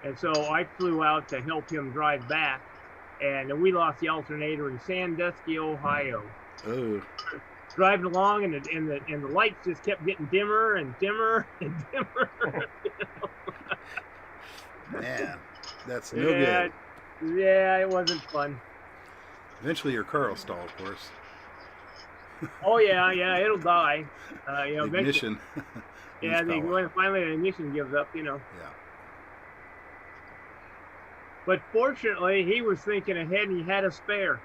Speaker 3: and so I flew out to help him drive back, and we lost the alternator in Sandusky, Ohio.
Speaker 1: Oh.
Speaker 3: Driving along, and the lights just kept getting dimmer and dimmer and dimmer.
Speaker 1: Man, that's no good.
Speaker 3: Yeah, it wasn't fun.
Speaker 1: Eventually, your car will stall, of course.
Speaker 3: Oh yeah, it'll die.
Speaker 1: Ignition.
Speaker 3: Yeah, when finally the ignition gives up,
Speaker 1: Yeah.
Speaker 3: But fortunately, he was thinking ahead, and he had a spare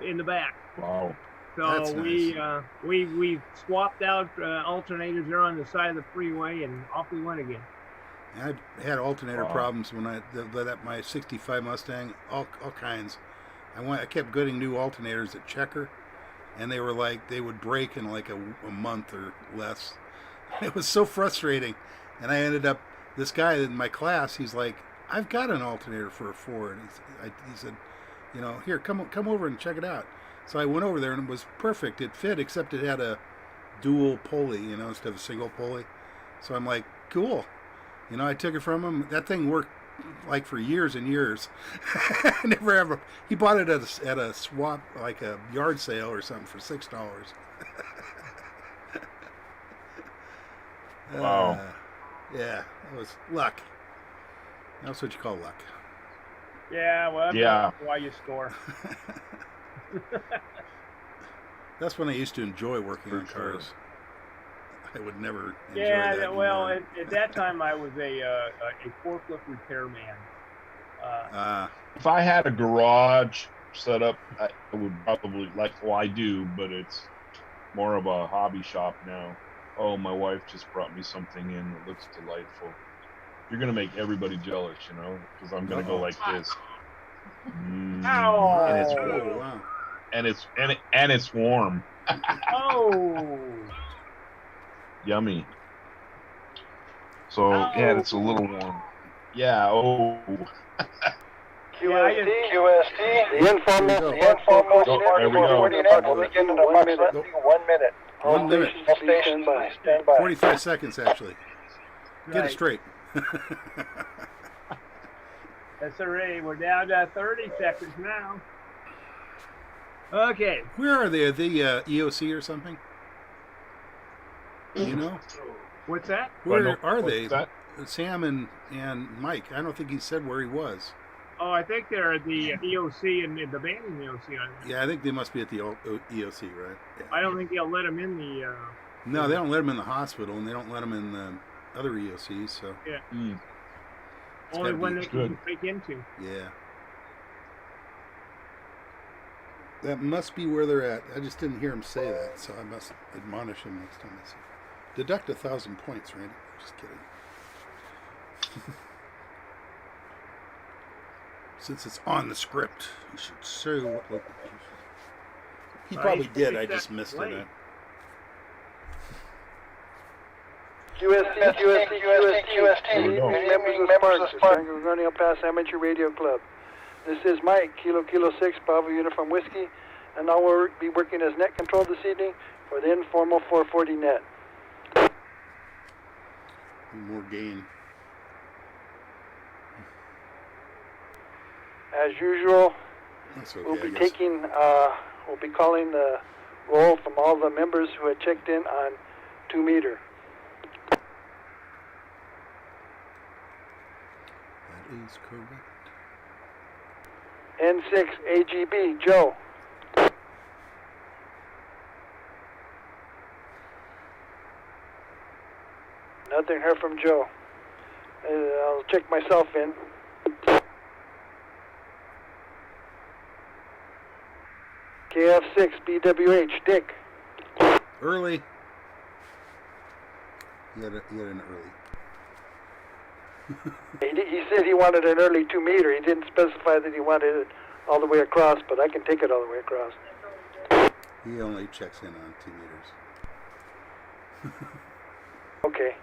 Speaker 3: in the back.
Speaker 8: Wow.
Speaker 3: So
Speaker 1: that's
Speaker 3: we
Speaker 1: nice.
Speaker 3: we swapped out alternators there on the side of the freeway, and off we went again.
Speaker 1: I had alternator problems when my '65 Mustang, all kinds. I kept getting new alternators at Checker, and they would break in like a month or less. It was so frustrating, and I ended up, this guy in my class, he's like, "I've got an alternator for a Ford." He said, "Here, come over and check it out." So I went over there, and it was perfect. It fit, except it had a dual pulley, instead of a single pulley. So I'm like, cool. I took it from him. That thing worked like for years and years. Never ever. He bought it at a swap, like a yard sale or something, for $6.
Speaker 8: Wow.
Speaker 1: Yeah, it was luck. That's what you call luck.
Speaker 3: Yeah, well, that's why you score.
Speaker 1: That's when I used to enjoy working on cars. I would never enjoy
Speaker 3: Yeah,
Speaker 1: that
Speaker 3: well,
Speaker 1: anymore.
Speaker 3: at that time I was a forklift repairman.
Speaker 8: If I had a garage set up, I would probably, I do, but it's more of a hobby shop now. Oh, my wife just brought me something in that looks delightful. You're going to make everybody jealous, because I'm going to go like this.
Speaker 3: Ow.
Speaker 8: And it's
Speaker 1: wow.
Speaker 8: And it's warm.
Speaker 3: Oh.
Speaker 8: Yummy. So yeah, it's a little warm. Yeah. Oh.
Speaker 10: QST. The informal
Speaker 8: There we go.
Speaker 10: will begin in approximately 1 minute.
Speaker 1: 1 minute.
Speaker 10: All stations, please stand by.
Speaker 1: 45 seconds, actually. Get it straight.
Speaker 3: That's already. We're down to 30 seconds now. Okay.
Speaker 1: Where are they? Are they EOC or something? You know?
Speaker 3: What's that?
Speaker 1: Where are they?
Speaker 8: What's that?
Speaker 1: Sam and Mike. I don't think he said where he was.
Speaker 3: Oh, I think they're at the EOC and the abandoned EOC.
Speaker 1: Yeah, I think they must be at the EOC, right? Yeah.
Speaker 3: I don't think they'll let them in the.
Speaker 1: No, they don't let them in the hospital, and they don't let them in the other EOCs. So
Speaker 3: Yeah.
Speaker 1: It's
Speaker 3: Only
Speaker 1: gotta
Speaker 3: one
Speaker 1: be
Speaker 3: they
Speaker 8: good.
Speaker 3: can break into.
Speaker 1: Yeah. That must be where they're at. I just didn't hear him say that, so I must admonish him next time I see him. Deduct 1,000 points, Randy. Just kidding. Since it's on the script, you should say what local. He probably did. I just missed it.
Speaker 10: QST. Members of SPARC, Gorgonio Pass Amateur Radio Club. This is Mike, Kilo 6, Bravo Uniform Whiskey, and I will be working as net control this evening for the informal 440 net.
Speaker 1: More gain.
Speaker 19: As usual,
Speaker 1: That's okay,
Speaker 19: we'll
Speaker 1: I
Speaker 19: be
Speaker 1: guess.
Speaker 19: we'll be calling the roll from all the members who had checked in on 2 meter.
Speaker 1: That is correct.
Speaker 19: N6 AGB, Joe. Nothing heard from Joe. I'll check myself in. KF6 BWH, Dick.
Speaker 1: Early. He had an early.
Speaker 19: He said he wanted an early 2 meter. He didn't specify that he wanted it all the way across, but I can take it all the way across.
Speaker 1: He only checks in on 2 meters.
Speaker 19: Okay.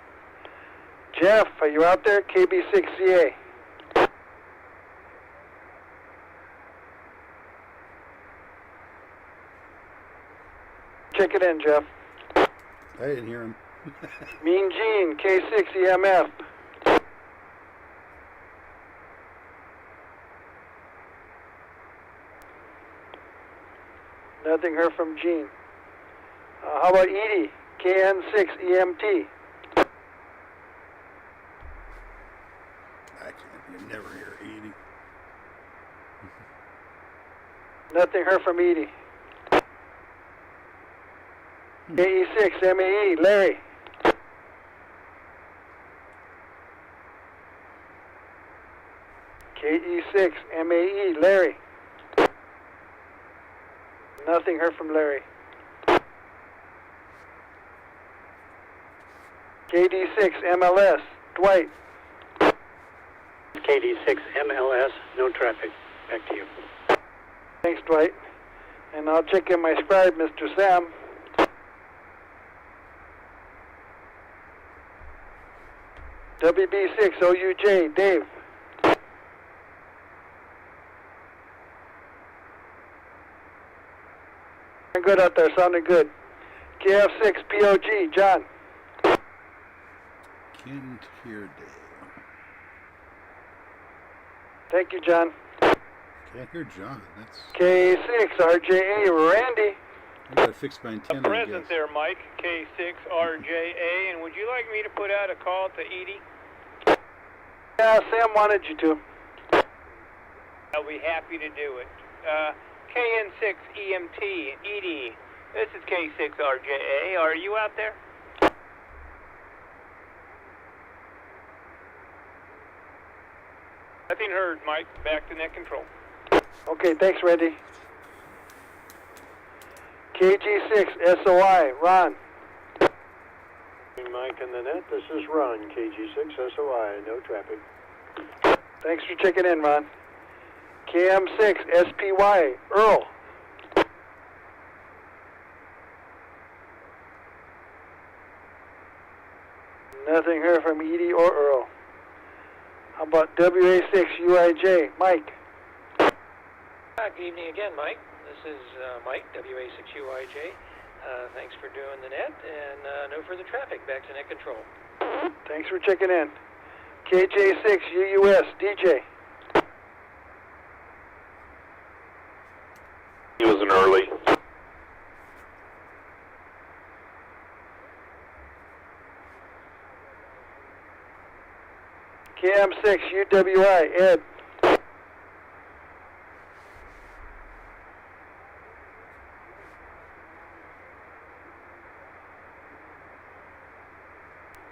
Speaker 19: Jeff, are you out there? KB6CA. Check it in, Jeff.
Speaker 1: I didn't hear him.
Speaker 19: Mean Gene, K6 EMF. Nothing heard from Gene. How about Edie, KN6 EMT?
Speaker 1: You never hear Edie.
Speaker 19: Nothing heard from Edie. KE6 MAE, Larry. KE6 MAE, Larry. Nothing heard from Larry. KD6 MLS, Dwight.
Speaker 11: KD6 MLS, no traffic. Back to you.
Speaker 19: Thanks, Dwight. And I'll check in my scribe, Mr. Sam. WB6 OUJ, Dave. Good out there, sounding good. KF6 POG, John.
Speaker 1: Can't hear Dave.
Speaker 19: Thank you, John.
Speaker 1: Can't hear John. That's.
Speaker 19: K6 RJA, Randy.
Speaker 1: I gotta fix my antenna.
Speaker 12: Present there, Mike, K6RJA, and would you like me to put out a call to Edie?
Speaker 19: Yeah, Sam wanted you to.
Speaker 12: I'll be happy to do it. KN6 EMT, Edie, this is K6RJA. Are you out there? Nothing heard, Mike. Back to net control.
Speaker 19: Okay, thanks, Randy. KG6 SOI, Ron.
Speaker 20: Mike and the net, this is Ron, KG6 SOI, no traffic.
Speaker 19: Thanks for checking in, Ron. KM6 SPY, Earl. Nothing here from Edie or Earl. How about WA6 UIJ, Mike?
Speaker 12: Good evening again, Mike. This is Mike, WA6UIJ. Thanks for doing the net, and no further traffic. Back to net control.
Speaker 19: Thanks for checking in. KJ6 UUS, DJ.
Speaker 16: He was an early.
Speaker 19: KM6 UWI, Ed.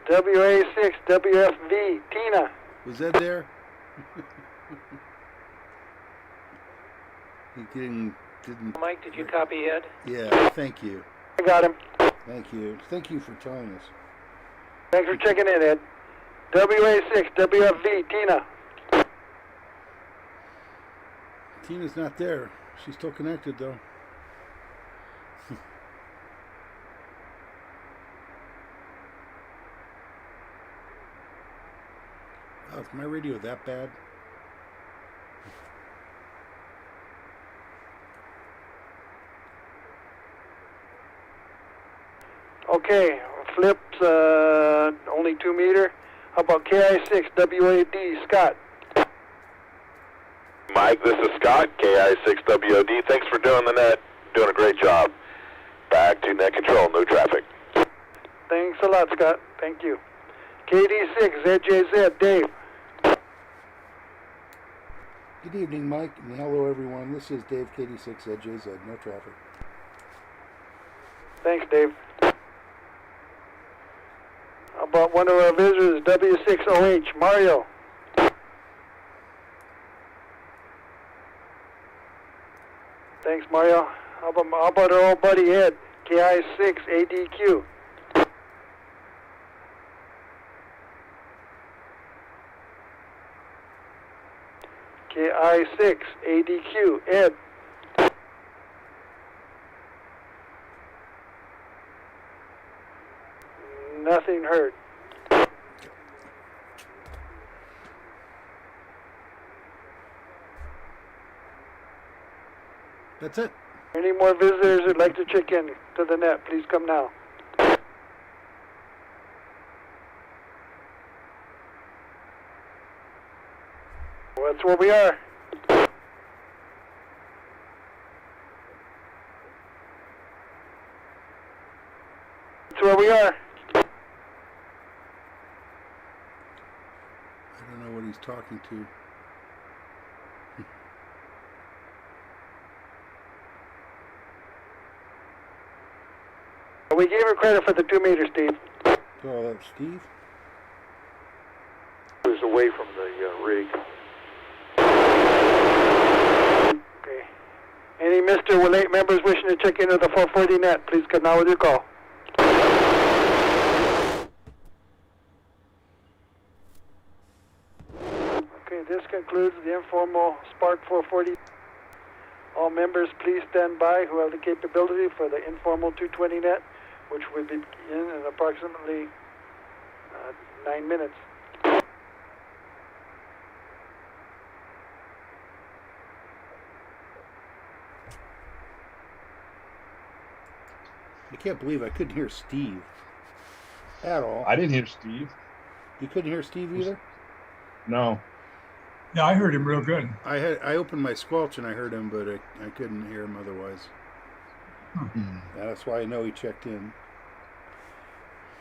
Speaker 19: WA6 WFV, Tina.
Speaker 1: Was that there? He didn't.
Speaker 12: Mike, did you copy Ed?
Speaker 1: Yeah, thank you.
Speaker 19: I got him.
Speaker 1: Thank you. Thank you for telling us.
Speaker 19: Thanks for checking in, Ed. WA6 WFV, Tina.
Speaker 1: Tina's not there. She's still connected, though. Oh, is my radio that bad?
Speaker 19: Okay, flips, only 2 meter. How about KI6 WAD, Scott?
Speaker 16: Mike, this is Scott, KI6WOD. Thanks for doing the net. Doing a great job. Back to net control, no traffic.
Speaker 19: Thanks a lot, Scott. Thank you. KD6 ZJZ, Dave.
Speaker 1: Good evening, Mike, and hello, everyone. This is Dave, KD6 ZJZ, no traffic.
Speaker 19: Thanks, Dave. How about one of our visitors, W6OH, Mario? Thanks, Mario. How about our old buddy Ed, KI6 ADQ? KI6 ADQ, Ed. Nothing heard.
Speaker 1: That's it.
Speaker 19: Any more visitors who'd like to check in to the net, please come now. Well, that's where we are. That's where we are.
Speaker 1: I don't know what he's talking to.
Speaker 19: We gave her credit for the 2 meters, Steve.
Speaker 1: Oh, that's Steve?
Speaker 20: He was away from the rig.
Speaker 19: Okay. Any Mr. Willate members wishing to check into the 440 net, please come now with your call. Okay, this concludes the informal SPARC 440. All members, please stand by who have the capability for the informal 220 net, which will begin in approximately 9 minutes.
Speaker 1: I can't believe I couldn't hear Steve at all.
Speaker 8: I didn't hear Steve.
Speaker 1: You couldn't hear Steve either?
Speaker 8: No.
Speaker 2: Yeah, I heard him real good.
Speaker 1: I opened my squelch and I heard him, but I couldn't hear him otherwise.
Speaker 2: Hmm.
Speaker 1: That's why I know he checked in.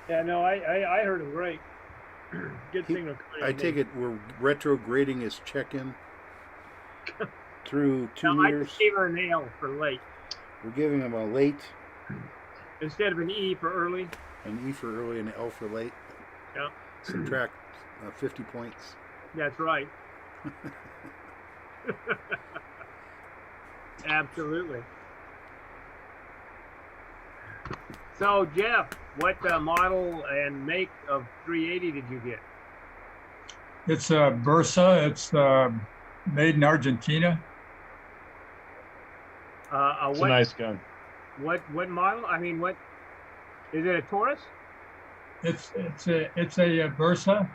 Speaker 3: Yeah, no, I heard him great. Good signal.
Speaker 1: I take it we're retrograding his check-in through 2
Speaker 3: no,
Speaker 1: meters.
Speaker 3: I just gave her an L for late.
Speaker 1: We're giving him a late.
Speaker 3: Instead of an E for early.
Speaker 1: An E for early and an L for late.
Speaker 3: Yeah.
Speaker 1: Subtract 50 points.
Speaker 3: That's right. Absolutely. So, Jeff, what model and make of 380 did you get?
Speaker 2: It's a Bursa. It's made in Argentina.
Speaker 8: It's a nice gun.
Speaker 3: What model? I mean, what is it? A Taurus?
Speaker 2: It's a Bursa.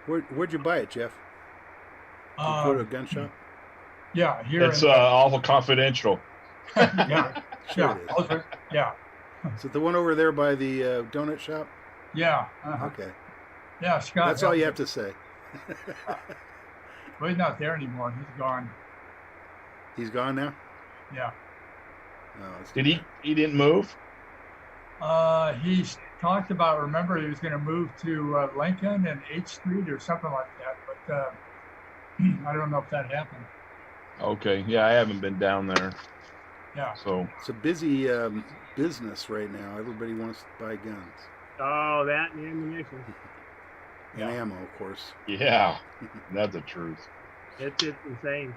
Speaker 1: Where'd you buy it, Jeff? Did you go to a gun shop?
Speaker 2: Yeah, here.
Speaker 8: It's awful confidential.
Speaker 2: Yeah,
Speaker 1: Sure
Speaker 2: yeah,
Speaker 1: it is.
Speaker 2: yeah.
Speaker 1: Is it the one over there by the donut shop?
Speaker 2: Yeah.
Speaker 1: Okay.
Speaker 2: Yeah, Scott.
Speaker 1: That's all you have to say.
Speaker 2: Well, he's not there anymore. He's gone.
Speaker 1: He's gone now?
Speaker 2: Yeah.
Speaker 1: Oh,
Speaker 8: Did he? He didn't move?
Speaker 2: He's talked about. Remember, he was going to move to Lincoln and 8th Street or something like that. But I don't know if that happened.
Speaker 8: Okay. Yeah, I haven't been down there.
Speaker 2: Yeah.
Speaker 8: So
Speaker 1: it's a busy business right now. Everybody wants to buy guns.
Speaker 3: Oh, that and ammunition.
Speaker 1: And ammo, of course.
Speaker 8: yeah, that's the truth.
Speaker 3: It's insane.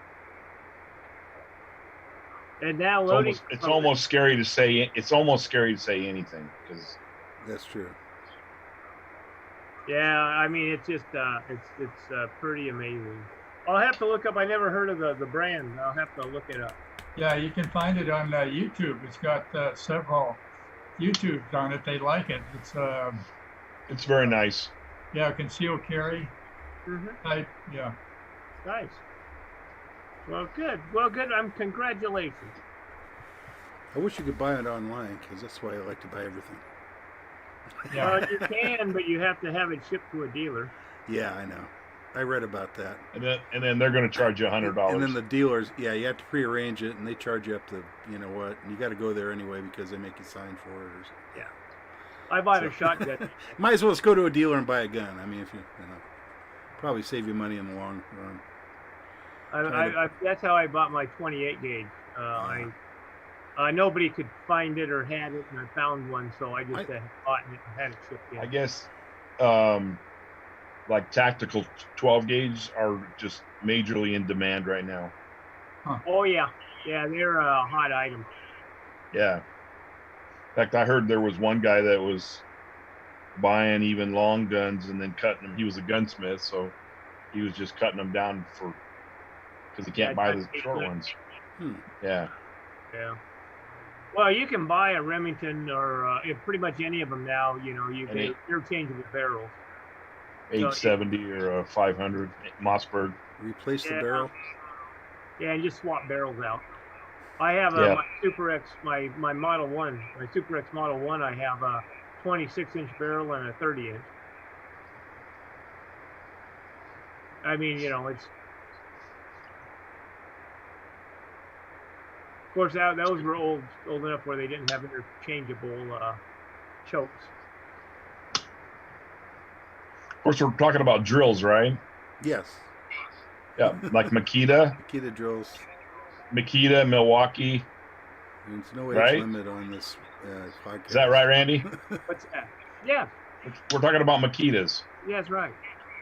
Speaker 3: And now loading.
Speaker 8: It's almost scary to say. It's almost scary to say anything because
Speaker 1: that's true.
Speaker 3: Yeah, I mean it's just it's pretty amazing. I'll have to look up. I never heard of the brand. I'll have to look it up.
Speaker 2: Yeah, you can find it on YouTube. It's got several YouTubes on it. They like it.
Speaker 8: It's very nice.
Speaker 2: Yeah, concealed carry type. Yeah.
Speaker 3: Nice. Well, good. Well, good. Congratulations.
Speaker 1: I wish you could buy it online, because that's why I like to buy everything.
Speaker 2: Yeah.
Speaker 3: You can, but you have to have it shipped to a dealer.
Speaker 1: Yeah, I know. I read about that.
Speaker 8: And then they're going to charge you $100.
Speaker 1: And then the dealers, yeah, you have to prearrange it, and they charge you up to, you know what, and you got to go there anyway because they make you sign for it. Or something.
Speaker 3: Yeah. I bought a shotgun.
Speaker 1: Might as well just go to a dealer and buy a gun. I mean, if you know, probably save you money in the long run.
Speaker 3: That's how I bought my 28 gauge. Nobody could find it or had it, and I found one, so I just bought it and had it shipped in.
Speaker 8: I guess, like tactical 12 gauge are just majorly in demand right now.
Speaker 2: Huh.
Speaker 3: Oh yeah, they're a hot item.
Speaker 8: Yeah. In fact, I heard there was one guy that was buying even long guns and then cutting them. He was a gunsmith, so he was just cutting them down because he can't buy the short ones. Yeah.
Speaker 3: Yeah. Well, you can buy a Remington or pretty much any of them now. You know, you get interchangeable barrels.
Speaker 8: 870 or a 500 Mossberg.
Speaker 1: Replace the barrel.
Speaker 3: Yeah, and just swap barrels out. I have my Super X, my Model 1, my Super X Model 1, I have a 26-inch barrel and a 30-inch. I mean, you know, it's... Of course, those were old enough where they didn't have interchangeable chokes.
Speaker 8: Of course, we're talking about drills, right?
Speaker 1: Yes.
Speaker 8: Yeah, like Makita.
Speaker 1: Makita drills.
Speaker 8: Makita, Milwaukee.
Speaker 1: There's no age
Speaker 8: right?
Speaker 1: limit on this podcast.
Speaker 8: Is that right, Randy?
Speaker 3: What's that? Yeah.
Speaker 8: We're talking about Makitas.
Speaker 3: Yeah, that's right.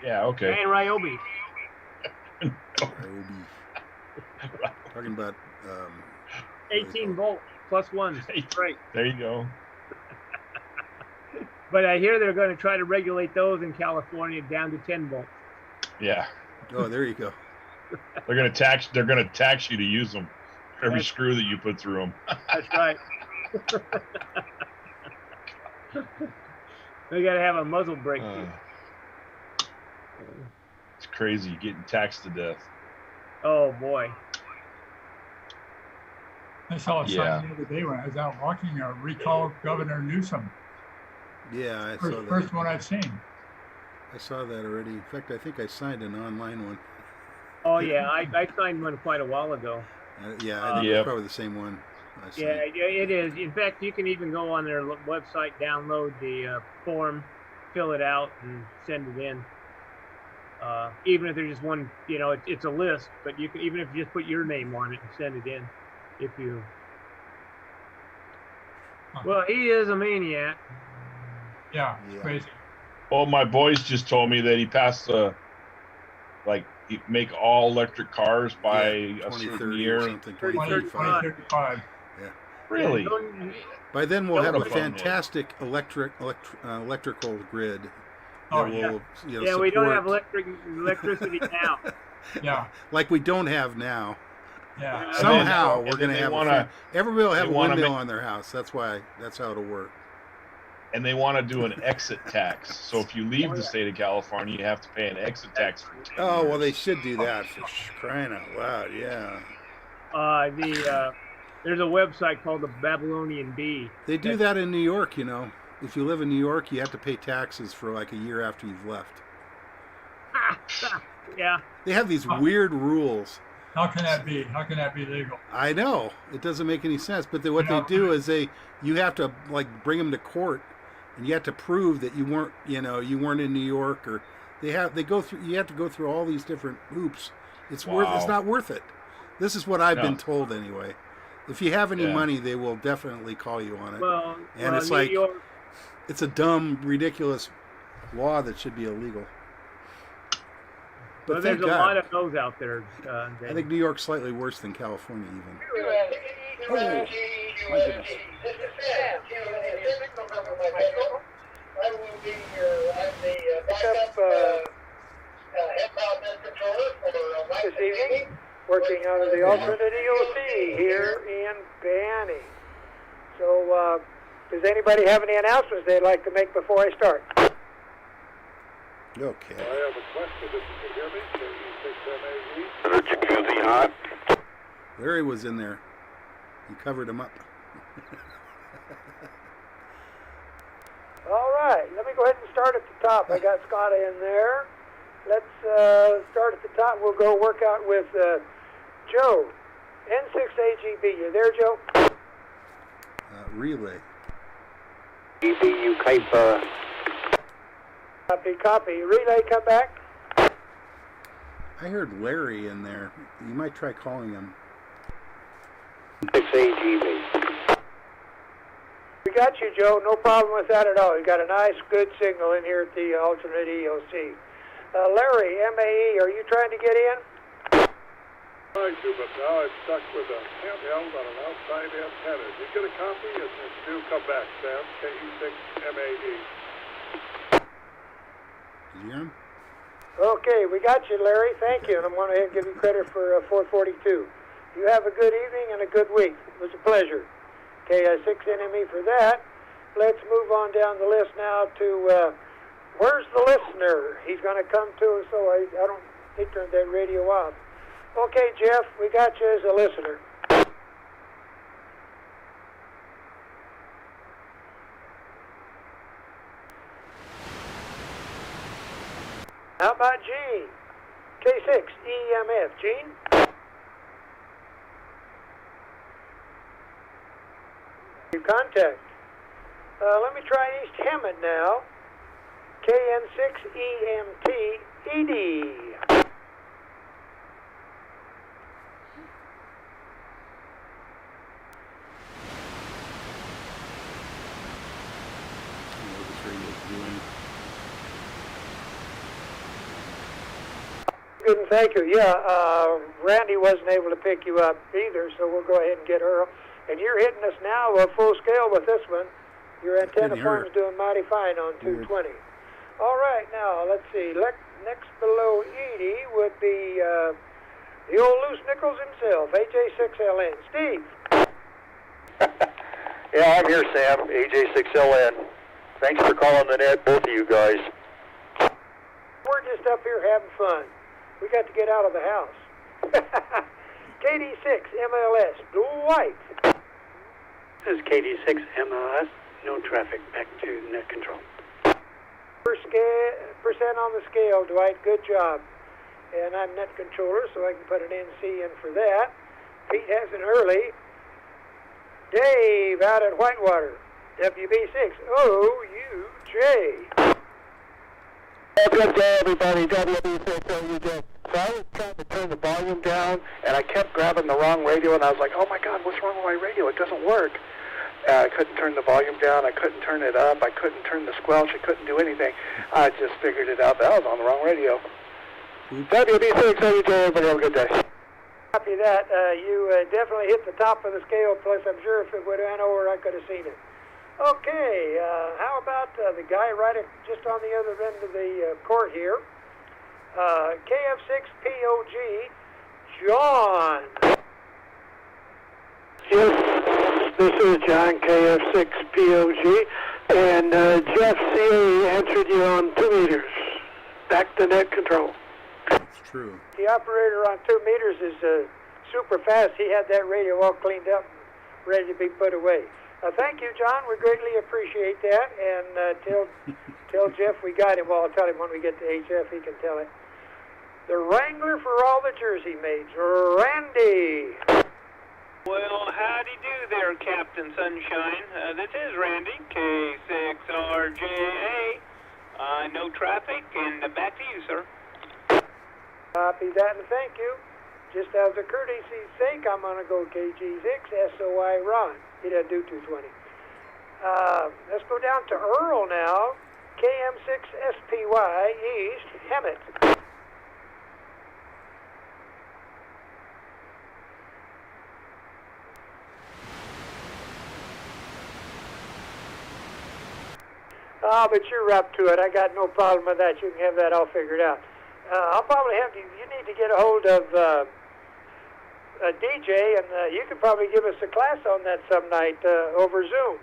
Speaker 8: Yeah, okay.
Speaker 3: And Ryobi.
Speaker 1: Ryobi. Talking about...
Speaker 3: 18 volt plus ones. Right.
Speaker 8: There you go.
Speaker 3: But I hear they're going to try to regulate those in California down to 10 volts.
Speaker 8: Yeah.
Speaker 1: Oh, there you go.
Speaker 8: They're going to tax you to use them. Every screw that you put through them.
Speaker 3: That's right. They got to have a muzzle brake.
Speaker 8: It's crazy getting taxed to death.
Speaker 3: Oh boy.
Speaker 2: I saw a sign the other day when I was out walking, recall Governor Newsom.
Speaker 1: Yeah, I saw that.
Speaker 2: First one I've seen.
Speaker 1: I saw that already. In fact, I think I signed an online one.
Speaker 3: Oh yeah, I signed one quite a while ago.
Speaker 1: I think it's probably the same one.
Speaker 3: Yeah, it is. In fact, you can even go on their website, download the form, fill it out, and send it in. Even if there's just one, you know, it's a list, but you can, even if you just put your name on it and send it in, if you. Well, he is a maniac.
Speaker 2: Yeah, crazy.
Speaker 8: Well, my boys just told me that he passed make all electric cars by a certain year.
Speaker 2: 2035.
Speaker 1: Yeah.
Speaker 8: Really?
Speaker 1: By then we'll have a fantastic electrical grid.
Speaker 3: Yeah, we don't have electricity now.
Speaker 2: Yeah.
Speaker 1: Like we don't have now.
Speaker 2: Yeah.
Speaker 1: Somehow we're going to have everybody will have a windmill on their house. That's how it'll work.
Speaker 8: And they want to do an exit tax. So if you leave the state of California, you have to pay an exit tax for 10
Speaker 1: Oh,
Speaker 8: years.
Speaker 1: well, they should do that for crying out loud, yeah.
Speaker 3: There's a website called the Babylonian Bee.
Speaker 1: They do that in New York, you know. If you live in New York, you have to pay taxes for like a year after you've left.
Speaker 3: Yeah.
Speaker 1: They have these weird rules.
Speaker 2: How can that be? How can that be legal?
Speaker 1: I know. It doesn't make any sense. But what they do is you have to bring them to court, and you have to prove that you weren't in New York, or you have to go through all these different hoops. It's not worth it. This is what I've been told anyway. If you have any money, they will definitely call you on it. It's like it's a dumb, ridiculous law that should be illegal. But
Speaker 3: there's a lot of those out there.
Speaker 1: I think New York's slightly worse than California, even.
Speaker 3: Oh, my goodness.
Speaker 19: This evening, working out of the alternate EOC here in Banning. So, does anybody have any announcements they'd like to make before I start?
Speaker 1: Okay.
Speaker 20: I have a question. If you can hear me,
Speaker 16: Is the jacuzzi hot?
Speaker 1: Larry was in there. He covered him up.
Speaker 19: All right, let me go ahead and start at the top. I got Scott in there. Let's start at the top. We'll go work out with Joe. N6AGB, you there, Joe?
Speaker 1: Relay.
Speaker 10: EBU Kaipa.
Speaker 19: Copy. Relay, come back.
Speaker 1: I heard Larry in there. You might try calling him.
Speaker 10: 6AGB.
Speaker 19: We got you, Joe. No problem with that at all. You got a nice, good signal in here at the alternate EOC. Larry, MAE, are you trying to get in?
Speaker 20: I do, but now I'm stuck with a handheld on an outside antenna. Did you get a copy? If you do, come back, Sam. KE6MAE.
Speaker 1: Did you hear him?
Speaker 19: Okay, we got you, Larry. Thank you. And I'm going to give you credit for 442. You have a good evening and a good week. It was a pleasure. KI6NME for that. Let's move on down the list now to where's the listener? He's going to come to us, so I don't. He turned that radio off. Okay, Jeff, we got you as a listener. How about Gene? K6 EMF. Gene? Your contact. Let me try East Hammond now. KN6 EMT ED. Good, and thank you. Yeah, Randy wasn't able to pick you up either, so we'll go ahead and get her. And you're hitting us now full scale with this one. Your antenna form's doing mighty fine on 220. All right, now, let's see. Next below Edie would be the old Loose Nichols himself, AJ6LN. Steve.
Speaker 10: Yeah, I'm here, Sam. AJ6LN. Thanks for calling the net, both of you guys.
Speaker 19: We're just up here having fun. We got to get out of the house. KD6 MLS, Dwight.
Speaker 11: This is KD6 MLS. No traffic. Back to net control.
Speaker 19: Percent on the scale, Dwight. Good job. And I'm net controller, so I can put an NC in for that. Pete has an early. Dave out at Whitewater. WB6 OUJ.
Speaker 10: Good day, everybody. WB6OUJ. So I was trying to turn the volume down, and I kept grabbing the wrong radio, and I was like, oh my God, what's wrong with my radio? It doesn't work. I couldn't turn the volume down. I couldn't turn it up. I couldn't turn the squelch. I couldn't do anything. I just figured it out that I was on the wrong radio. WB6OUJ, everybody have a good day.
Speaker 19: Copy that. You definitely hit the top of the scale, plus I'm sure if it would have went over, I could have seen it. Okay, how about the guy right just on the other end of the court here? KF6POG, John.
Speaker 11: Yes, this is John, KF6POG, and Jeff CA answered you on 2 meters. Back to net control.
Speaker 1: That's true.
Speaker 19: The operator on 2 meters is super fast. He had that radio all cleaned up and ready to be put away. Thank you, John. We greatly appreciate that. And tell Jeff we got him. Well, I'll tell him when we get to HF. He can tell it. The Wrangler for all the Jersey mates, Randy.
Speaker 21: Well, howdy do there, Captain Sunshine. This is Randy, K6RJA. No traffic, and back to you, sir.
Speaker 19: Copy that, and thank you. Just as a courtesy's sake, I'm going to go KG6 SOI Ron. He doesn't do 220. Let's go down to Earl now. KM6 SPY East, Hemet. Oh, but you're up to it. I got no problem with that. You can have that all figured out. I'll probably have you need to get a hold of a DJ, and you could probably give us a class on that some night over Zoom.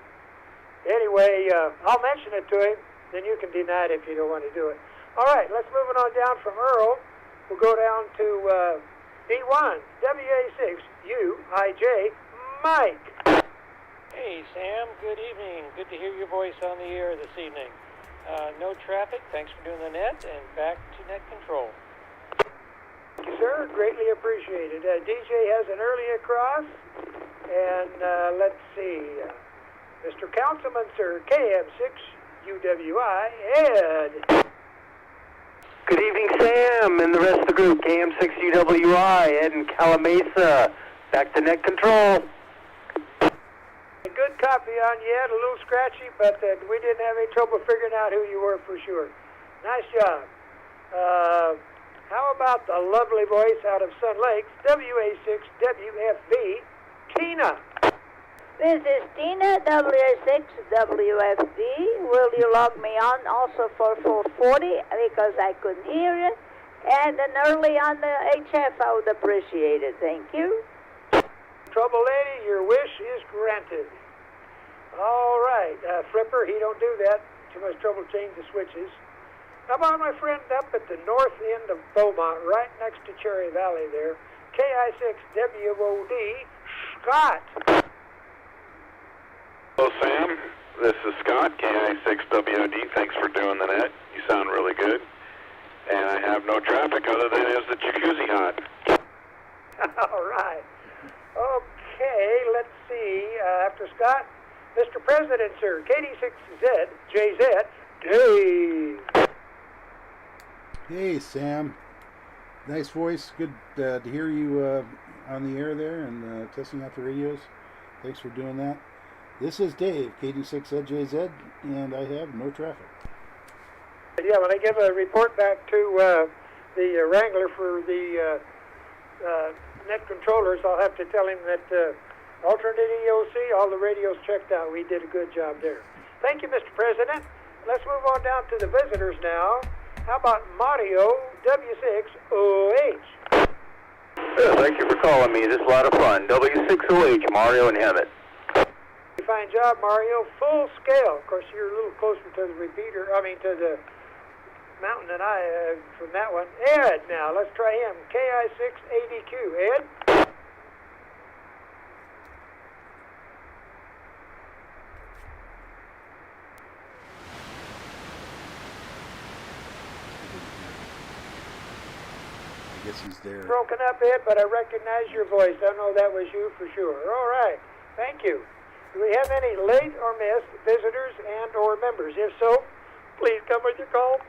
Speaker 19: Anyway, I'll mention it to him. Then you can deny it if you don't want to do it. All right, let's move it on down from Earl. We'll go down to E1, WA6, UIJ, Mike.
Speaker 12: Hey, Sam. Good evening. Good to hear your voice on the air this evening. No traffic. Thanks for doing the net, and back to net control.
Speaker 19: Thank you, sir. Greatly appreciated. DJ has an early across, and let's see. Mr. Councilman, sir, KM6UWI, Ed.
Speaker 10: Good evening, Sam, and the rest of the group. KM6UWI, Ed in Calamasa. Back to net control.
Speaker 19: A good copy on you, Ed. A little scratchy, but we didn't have any trouble figuring out who you were for sure. Nice job. How about the lovely voice out of Sun Lakes, WA6WFB, Tina?
Speaker 14: This is Tina, WA6WFB. Will you log me on also for 440 because I couldn't hear you? And an early on the HF, I would appreciate it. Thank you.
Speaker 19: Trouble lady, your wish is granted. All right, Flipper, he don't do that. Too much trouble change the switches. How about my friend up at the north end of Beaumont, right next to Cherry Valley there, KI6WOD, Scott.
Speaker 16: Hello, Sam. This is Scott, KI6WOD. Thanks for doing the net. You sound really good. And I have no traffic other than is the jacuzzi hot.
Speaker 19: All right. Okay, let's see. After Scott, Mr. President, sir, KD6Z, JZ, Dave.
Speaker 1: Hey, Sam. Nice voice. Good to hear you on the air there and testing out the radios. Thanks for doing that. This is Dave, KD6ZJZ, and I have no traffic.
Speaker 19: Yeah, when I give a report back to the wrangler for the net controllers, I'll have to tell him that alternate EOC, all the radios checked out. We did a good job there. Thank you, Mr. President. Let's move on down to the visitors now. How about Mario W6OH?
Speaker 10: Thank you for calling me. This is a lot of fun. W6OH, Mario and Hemet.
Speaker 19: Fine job, Mario. Full scale. Of course, you're a little closer to the repeater, to the mountain than I from that one. Ed, now, let's try him. KI6ADQ. Ed?
Speaker 1: I guess he's there.
Speaker 19: Broken up, Ed, but I recognize your voice. I know that was you for sure. All right. Thank you. Do we have any late or missed visitors and or members? If so, please come with your call.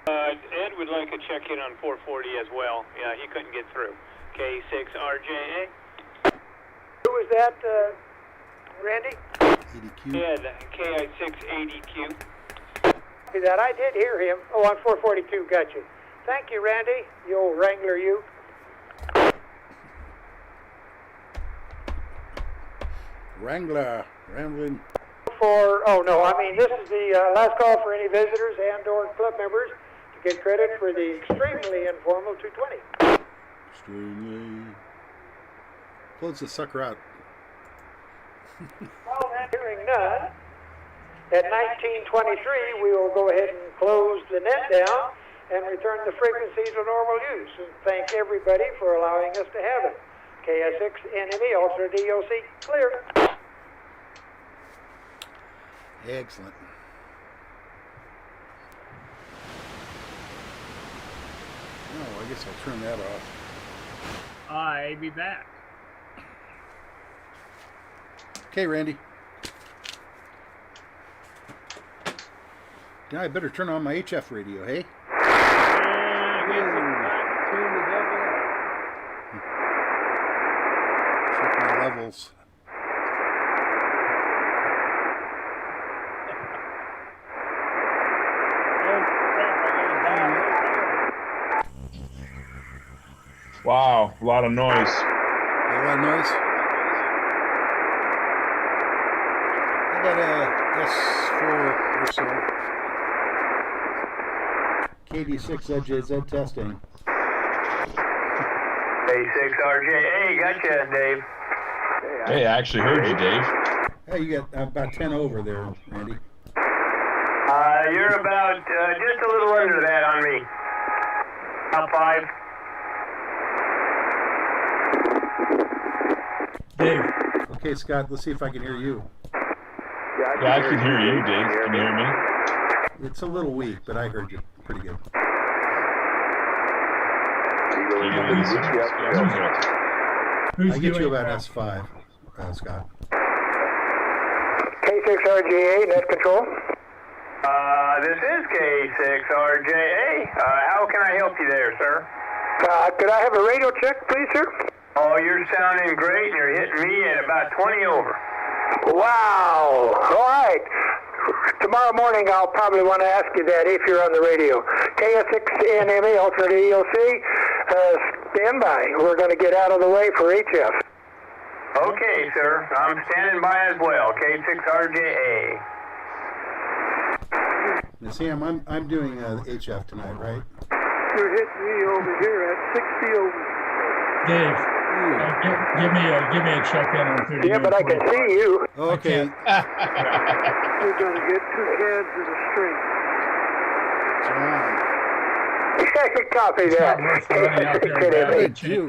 Speaker 21: Ed would like a check-in on 440 as well. Yeah, he couldn't get through. K6RJA.
Speaker 19: Who was that, Randy?
Speaker 1: ADQ.
Speaker 21: Ed, KI6ADQ.
Speaker 19: Copy that. I did hear him. Oh, on 442. Gotcha. Thank you, Randy. You old wrangler, you.
Speaker 1: Wrangler, rambling.
Speaker 19: This is the last call for any visitors and or club members to get credit for the extremely informal 220.
Speaker 1: Extremely. Close the sucker out.
Speaker 19: Well, then, hearing none, at 1923 we will go ahead and close the net down and return the frequency to normal use. And thank everybody for allowing us to have it. KS6 NME, alternate EOC, clear.
Speaker 1: Excellent. Oh, I guess I'll turn that off.
Speaker 3: I'll be back.
Speaker 1: Okay, Randy. Now I better turn on my HF radio, hey? Check my levels.
Speaker 8: Wow, a lot of noise.
Speaker 1: A lot of noise? I got a S4 or so. KD6ZJZ testing.
Speaker 21: K6RJA, gotcha, Dave.
Speaker 8: Hey, I actually heard you, Dave.
Speaker 1: Hey, you got about 10 over there, Randy.
Speaker 21: You're about just a little under that on me. About 5.
Speaker 2: Dave.
Speaker 1: Okay, Scott, let's see if I can hear you.
Speaker 8: Yeah, I can hear you, Dave. Can you hear me?
Speaker 1: It's a little weak, but I heard you pretty good. I get you about S5, Scott.
Speaker 10: K6RGA, net control.
Speaker 21: This is K6RJA. How can I help you there, sir?
Speaker 10: Could I have a radio check, please, sir?
Speaker 21: Oh, you're sounding great, and you're hitting me at about 20 over.
Speaker 10: Wow. All right. Tomorrow morning, I'll probably want to ask you that if you're on the radio. KS6NMA, alternate EOC, stand by. We're going to get out of the way for HF.
Speaker 21: Okay, sir. I'm standing by as well. K6RJA.
Speaker 1: Now, Sam, I'm doing HF tonight, right?
Speaker 19: You're hitting me over here at 60 over.
Speaker 2: Dave, give me a check-in on 30.
Speaker 10: Yeah, but I can see you.
Speaker 1: Okay.
Speaker 19: We're going to get 2 cans in a string.
Speaker 10: Copy that.
Speaker 1: Thank you.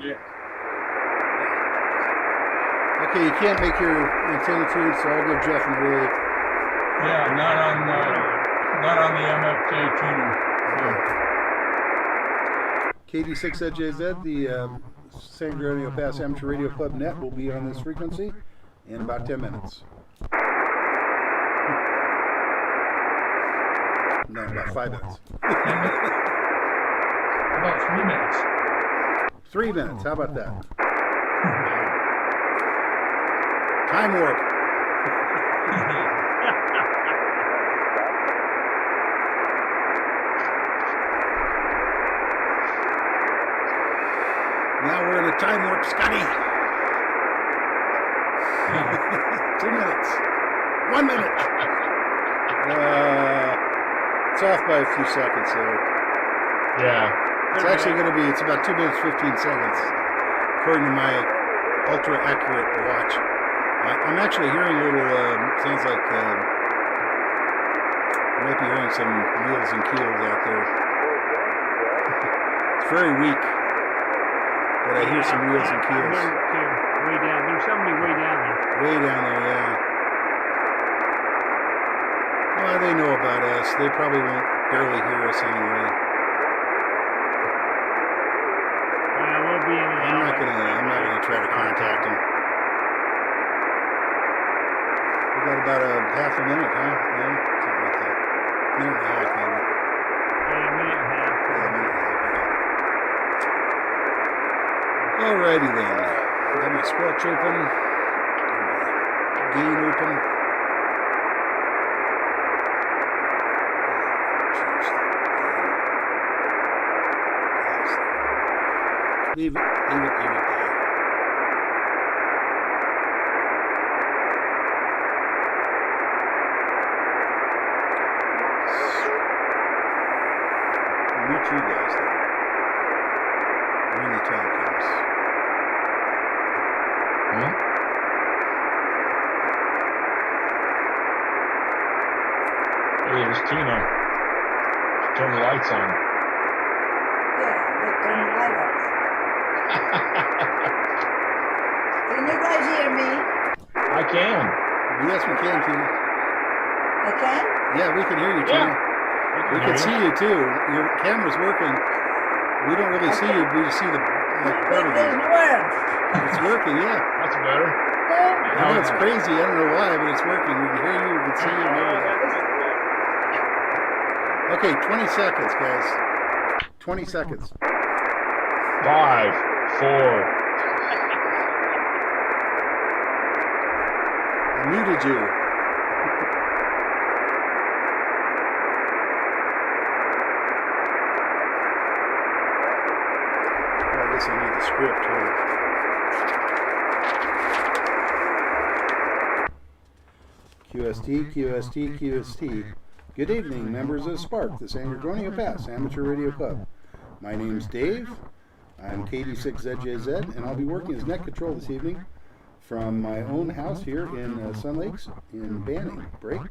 Speaker 1: Okay, you can't make your antenna tune, so I'll give Jeff an early.
Speaker 2: Yeah, not on the MFJ tuner.
Speaker 1: KD6ZJZ, the San Gorgonio Pass Amateur Radio Club net will be on this frequency in about 10 minutes. No, about 5 minutes.
Speaker 2: About 3 minutes.
Speaker 1: 3 minutes, how about that? Time warp. Now we're in a time warp, Scotty. 2 minutes. 1 minute. It's off by a few seconds there.
Speaker 8: Yeah.
Speaker 1: It's actually going to be, it's about 2 minutes, 15 seconds, according to my ultra accurate watch. I'm actually hearing a little, sounds like, I might be hearing some wheels and keels out there. It's very weak, but I hear some wheels and keels.
Speaker 3: Way down. There's somebody way down there.
Speaker 1: Way down there, yeah. Well, they know about us. They probably won't barely hear us anyway.
Speaker 3: We'll be in an
Speaker 1: I'm not gonna try to contact them. We got about a half a minute, huh? Yeah, something like that. Minute and a half, maybe.
Speaker 3: Yeah, a minute and a half.
Speaker 1: Yeah, a minute and a half. Okay. Alrighty then. Got my squelch open. Gain open. Leave it there. We'll meet you guys there when the time comes.
Speaker 8: Hey, there's Tina. Turn the lights on.
Speaker 4: Turn the light off. Can you guys hear me?
Speaker 8: I can.
Speaker 1: Yes, we can, Tina.
Speaker 4: I can?
Speaker 1: Yeah, we can hear you, Tina. We can see you too. Your camera's working. We don't really see you. We just see the part of you. It's working, yeah.
Speaker 8: That's better.
Speaker 1: I know it's crazy. I don't know why, but it's working. We can hear you. We can see you and everything. Okay, 20 seconds, guys. 20 seconds.
Speaker 8: 5, 4.
Speaker 1: I muted you. Well, I guess I need the script here. QST. Good evening, members of SPARC, the San Gorgonio Pass Amateur Radio Club. My name's Dave. I'm KD6ZJZ, and I'll be working as net control this evening from my own house here in Sun Lakes in Banning. Break.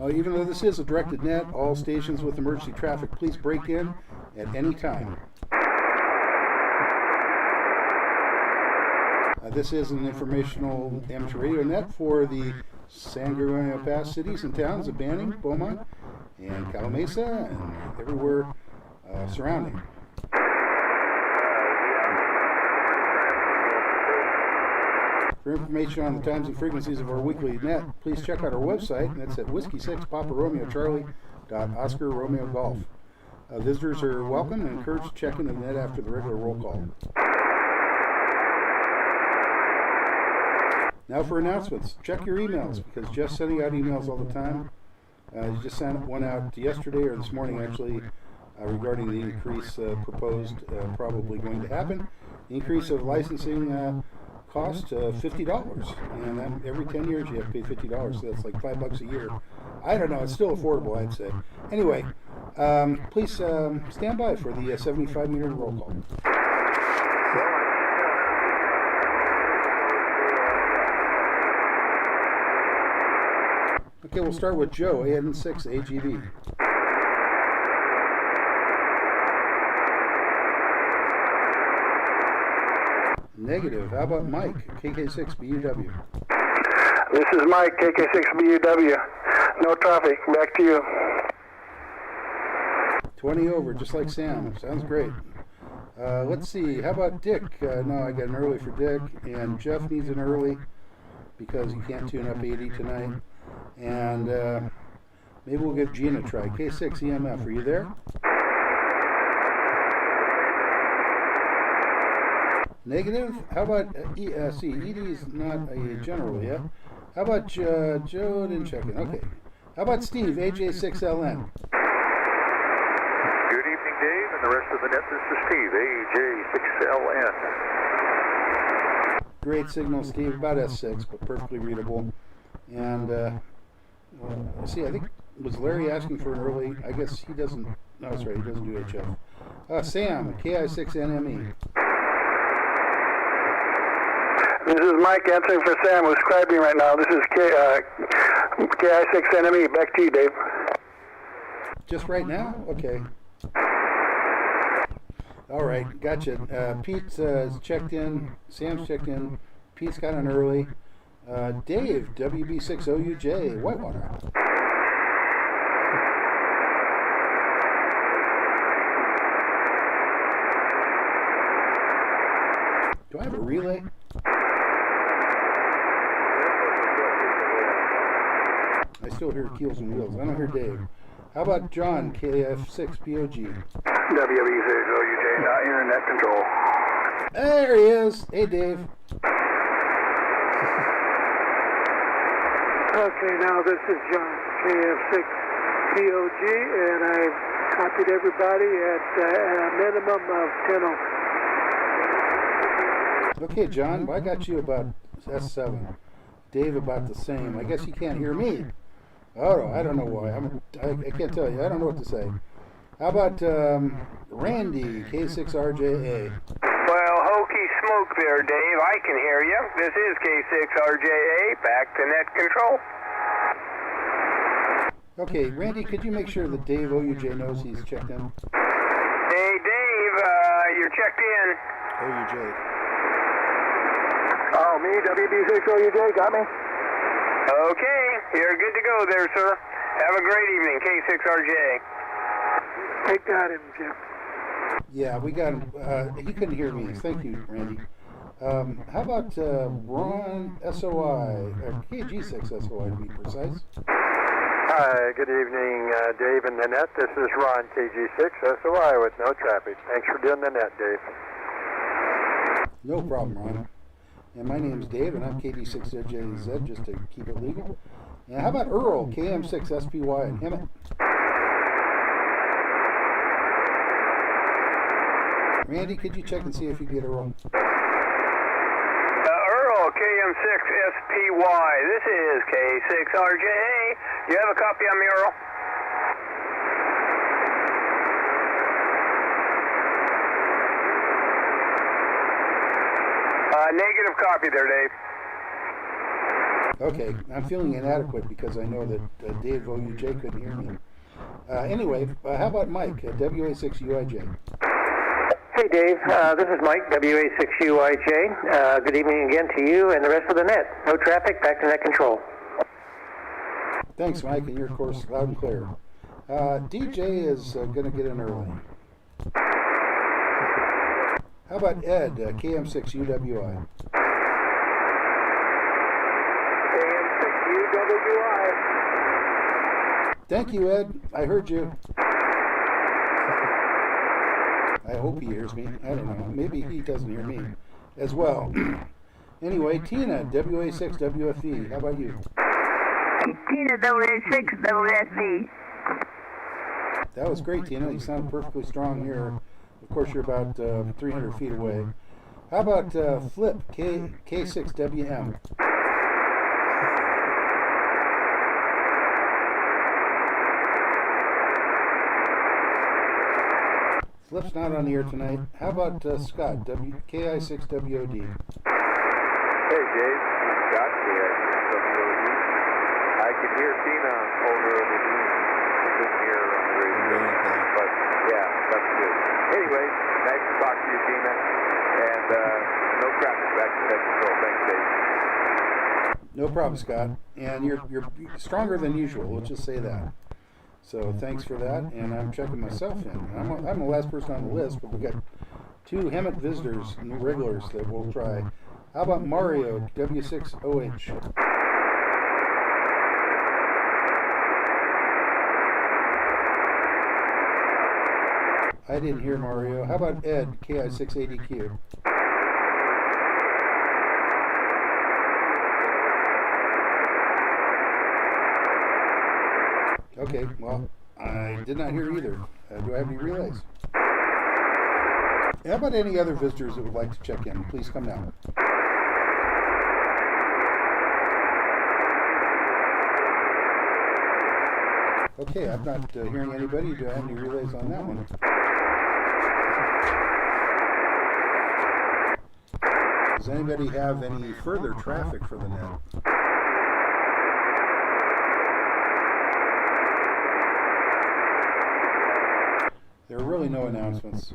Speaker 1: Even though this is a directed net, all stations with emergency traffic, please break in at any time. This is an informational amateur radio net for the San Gorgonio Pass cities and towns of Banning, Beaumont, and Calamasa, and everywhere surrounding. For information on the times and frequencies of our weekly net, please check out our website, and that's at whiskey6paparomeo.charlie.oscar Romeo Golf. Visitors are welcome and encouraged to check into the net after the regular roll call. Now for announcements. Check your emails, because Jeff's sending out emails all the time. He just sent one out yesterday, or this morning actually, regarding the increase proposed, probably going to happen. The increase of licensing cost $50, and then every 10 years you have to pay $50, so that's like $5 a year. I don't know, it's still affordable, I'd say. Anyway, please stand by for the 75-meter roll call. Okay, we'll start with Joe, AN6 AGB. Negative. How about Mike, KK6 BUW?
Speaker 11: This is Mike, KK6 BUW. No traffic. Back to you.
Speaker 1: 20 over, just like Sam. Sounds great. Let's see. How about Dick? No, I got an early for Dick, and Jeff needs an early because he can't tune up 80 tonight. And maybe we'll give Gene a try. K6 EMF, are you there? Negative? How about, see, ED is not a general yet. How about Joe didn't check in. Okay. How about Steve, AJ6LN?
Speaker 9: Good evening, Dave, and the rest of the net. This is Steve, AJ6LN.
Speaker 1: Great signal, Steve. About S6, but perfectly readable. And, see, I think, was Larry asking for an early? I guess he doesn't, no, that's right, he doesn't do HF. Sam, KI6NME.
Speaker 11: This is Mike answering for Sam, who's scribing right now. This is KI6NME. Back to you, Dave.
Speaker 1: Just right now? Okay. All right, gotcha. Pete's checked in. Sam's checked in. Pete's got an early. Dave, WB6OUJ, Whitewater. Do I have a relay? I still hear keels and wheels. I don't hear Dave. How about John, KF6POG?
Speaker 9: WB6OUJ, not internet control.
Speaker 1: There he is. Hey, Dave.
Speaker 19: Okay, now this is John, KF6POG, and I've copied everybody at a minimum of 10 over.
Speaker 1: Okay, John, I got you about S7. Dave about the same. I guess he can't hear me. Oh, I don't know why. I can't tell you. I don't know what to say. How about Randy, K6RJA?
Speaker 6: Well, hokey smoke there, Dave. I can hear you. This is K6RJA. Back to net control.
Speaker 1: Okay, Randy, could you make sure that Dave OUJ knows he's checked in?
Speaker 6: Hey, Dave, you're checked in.
Speaker 1: OUJ.
Speaker 11: Oh, me, WB6OUJ, got me?
Speaker 6: Okay, you're good to go there, sir. Have a great evening, K6RJ.
Speaker 19: I got him, Jeff.
Speaker 1: Yeah, we got him. He couldn't hear me. Thank you, Randy. How about Ron SOI, or KG6SOI to be precise?
Speaker 9: Hi, good evening, Dave and the net. This is Ron, KG6SOI with no traffic. Thanks for doing the net, Dave.
Speaker 1: No problem, Ron. And my name's Dave, and I'm KD6JZ, just to keep it legal. And how about Earl, KM6SPY and Hemet? Randy, could you check and see if you get Earl?
Speaker 6: Earl, KM6SPY. This is K6RJA. You have a copy on me, Earl? Negative copy there, Dave.
Speaker 1: Okay, I'm feeling inadequate because I know that Dave OUJ couldn't hear me. Anyway, how about Mike at WA6UIJ?
Speaker 10: Hey, Dave. This is Mike, WA6UIJ. Good evening again to you and the rest of the net. No traffic, back to net control.
Speaker 1: Thanks, Mike, and you're, of course, loud and clear. DJ is going to get in early. How about Ed, KM6UWI?
Speaker 10: KM6UWI.
Speaker 1: Thank you, Ed. I heard you. I hope he hears me. I don't know. Maybe he doesn't hear me as well. Anyway, Tina, WA6WFE. How about you?
Speaker 7: Tina, WA6WFE.
Speaker 1: That was great, Tina. You sound perfectly strong here. Of course, you're about 300 feet away. How about Flip, K6WM? Flip's not on the air tonight. How about Scott, KI6WOD?
Speaker 22: Hey, Dave. Scott, KI6WOD. I can hear Tina over the Zoom. I couldn't hear her on the radio. But, yeah, that's good. Anyway, nice to talk to you, Tina. And no traffic back to net control. Thanks, Dave.
Speaker 1: No problem, Scott. And you're stronger than usual. Let's just say that. So thanks for that, and I'm checking myself in. I'm the last person on the list, but we've got 2 Hemet visitors, new regulars that we'll try. How about Mario, W6OH? I didn't hear Mario. How about Ed, KI680Q? Okay, well, I did not hear either. Do I have any relays? How about any other visitors that would like to check in? Please come now. Okay, I'm not hearing anybody. Do I have any relays on that one? Does anybody have any further traffic for the net? There are really no announcements,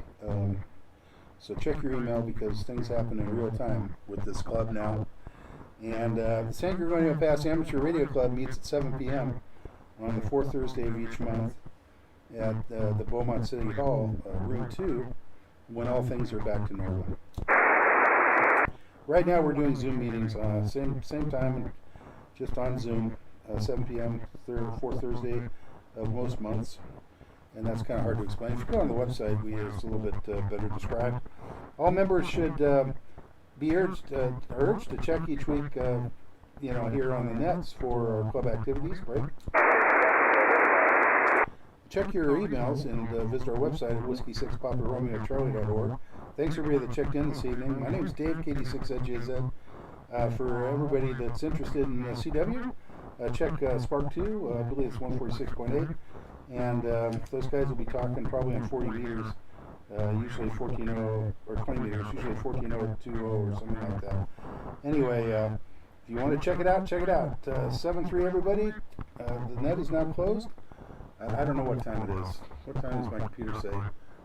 Speaker 1: so check your email because things happen in real time with this club now. And the San Gorgonio Pass Amateur Radio Club meets at 7 p.m. on the 4th Thursday of each month at the Beaumont City Hall, Room 2, when all things are back to normal. Right now we're doing Zoom meetings, same time, just on Zoom, 7 p.m. 4th Thursday of most months. And that's kind of hard to explain. If you go on the website, it's a little bit better described. All members should be urged to check each week, here on the nets for our club activities, right? Check your emails and visit our website at whiskey6paparomeo.charlie.org. Thanks everybody that checked in this evening. My name is Dave, KD6JZ. For everybody that's interested in CW, check SPARC 2, I believe it's 146.8. And those guys will be talking probably on 40 meters, usually 14.0 or 20 meters, usually 14.020 or something like that. Anyway, if you want to check it out, check it out. 7-3 everybody. The net is now closed. I don't know what time it is. What time does my computer say?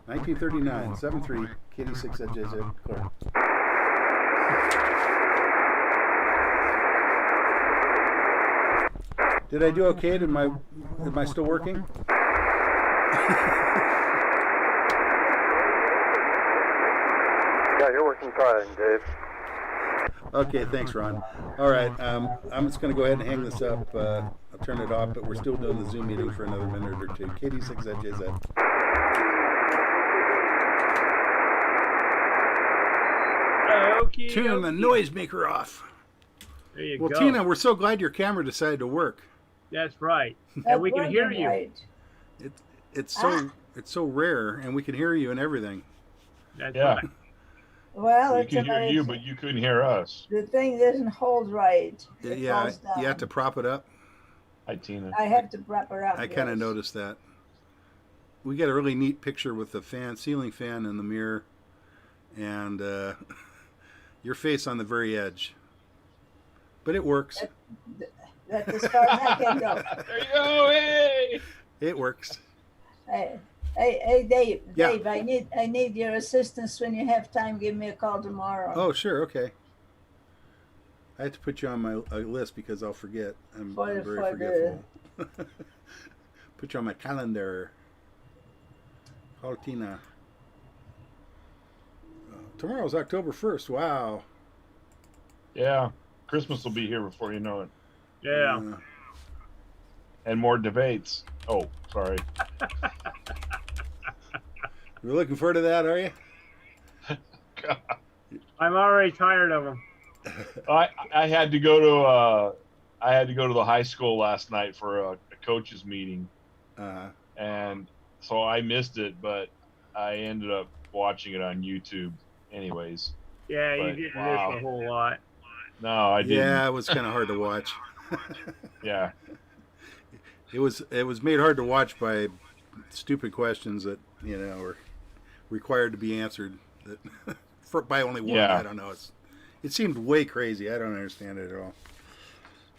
Speaker 1: 1939, 7-3, KD6JZ, clear. Did I do okay? Am I still working?
Speaker 9: Yeah, you're working fine, Dave.
Speaker 1: Okay, thanks, Ron. All right, I'm just going to go ahead and hang this up. I'll turn it off, but we're still doing the Zoom meeting for another minute or two. KD6JZ. Turn the noisemaker off.
Speaker 3: There you
Speaker 1: well,
Speaker 3: go.
Speaker 1: Tina, we're so glad your camera decided to work.
Speaker 3: That's right. And we can hear you.
Speaker 4: Right.
Speaker 1: It's so rare, and we can hear you and everything.
Speaker 3: That's
Speaker 8: Yeah.
Speaker 3: right.
Speaker 4: Well,
Speaker 8: We
Speaker 4: it's
Speaker 8: could hear you,
Speaker 4: amazing.
Speaker 8: but you couldn't hear us.
Speaker 4: The thing doesn't hold right. It
Speaker 1: Yeah,
Speaker 4: falls down.
Speaker 1: you have to prop it up.
Speaker 8: Hi, Tina.
Speaker 4: I have to wrap her up.
Speaker 1: I kind of
Speaker 4: yes.
Speaker 1: noticed that. We got a really neat picture with the ceiling fan in the mirror, and your face on the very edge. But it works.
Speaker 4: That's as far as I can go.
Speaker 8: There you go, hey!
Speaker 1: It works.
Speaker 4: Hey, Hey, Dave.
Speaker 1: Yeah.
Speaker 4: Dave, I need your assistance when you have time. Give me a call tomorrow.
Speaker 1: Oh, sure. Okay. I have to put you on my list because I'll forget. I'm very forgetful. Put you on my calendar. Call Tina. Tomorrow's October 1st. Wow.
Speaker 8: Yeah. Christmas will be here before you know it.
Speaker 3: Yeah.
Speaker 8: And more debates. Oh, sorry.
Speaker 1: You're looking forward to that, are you?
Speaker 8: God.
Speaker 3: I'm already tired of them.
Speaker 8: I had to go to the high school last night for a coaches meeting, and so I missed it, but I ended up watching it on YouTube, anyways.
Speaker 3: Yeah,
Speaker 8: But,
Speaker 3: you didn't
Speaker 8: wow.
Speaker 3: miss a whole lot.
Speaker 8: No, I didn't.
Speaker 1: Yeah, it was kind of hard to watch.
Speaker 8: Yeah.
Speaker 1: It was made hard to watch by stupid questions that were required to be answered by only one.
Speaker 8: Yeah.
Speaker 1: I don't know. It seemed way crazy. I don't understand it at all.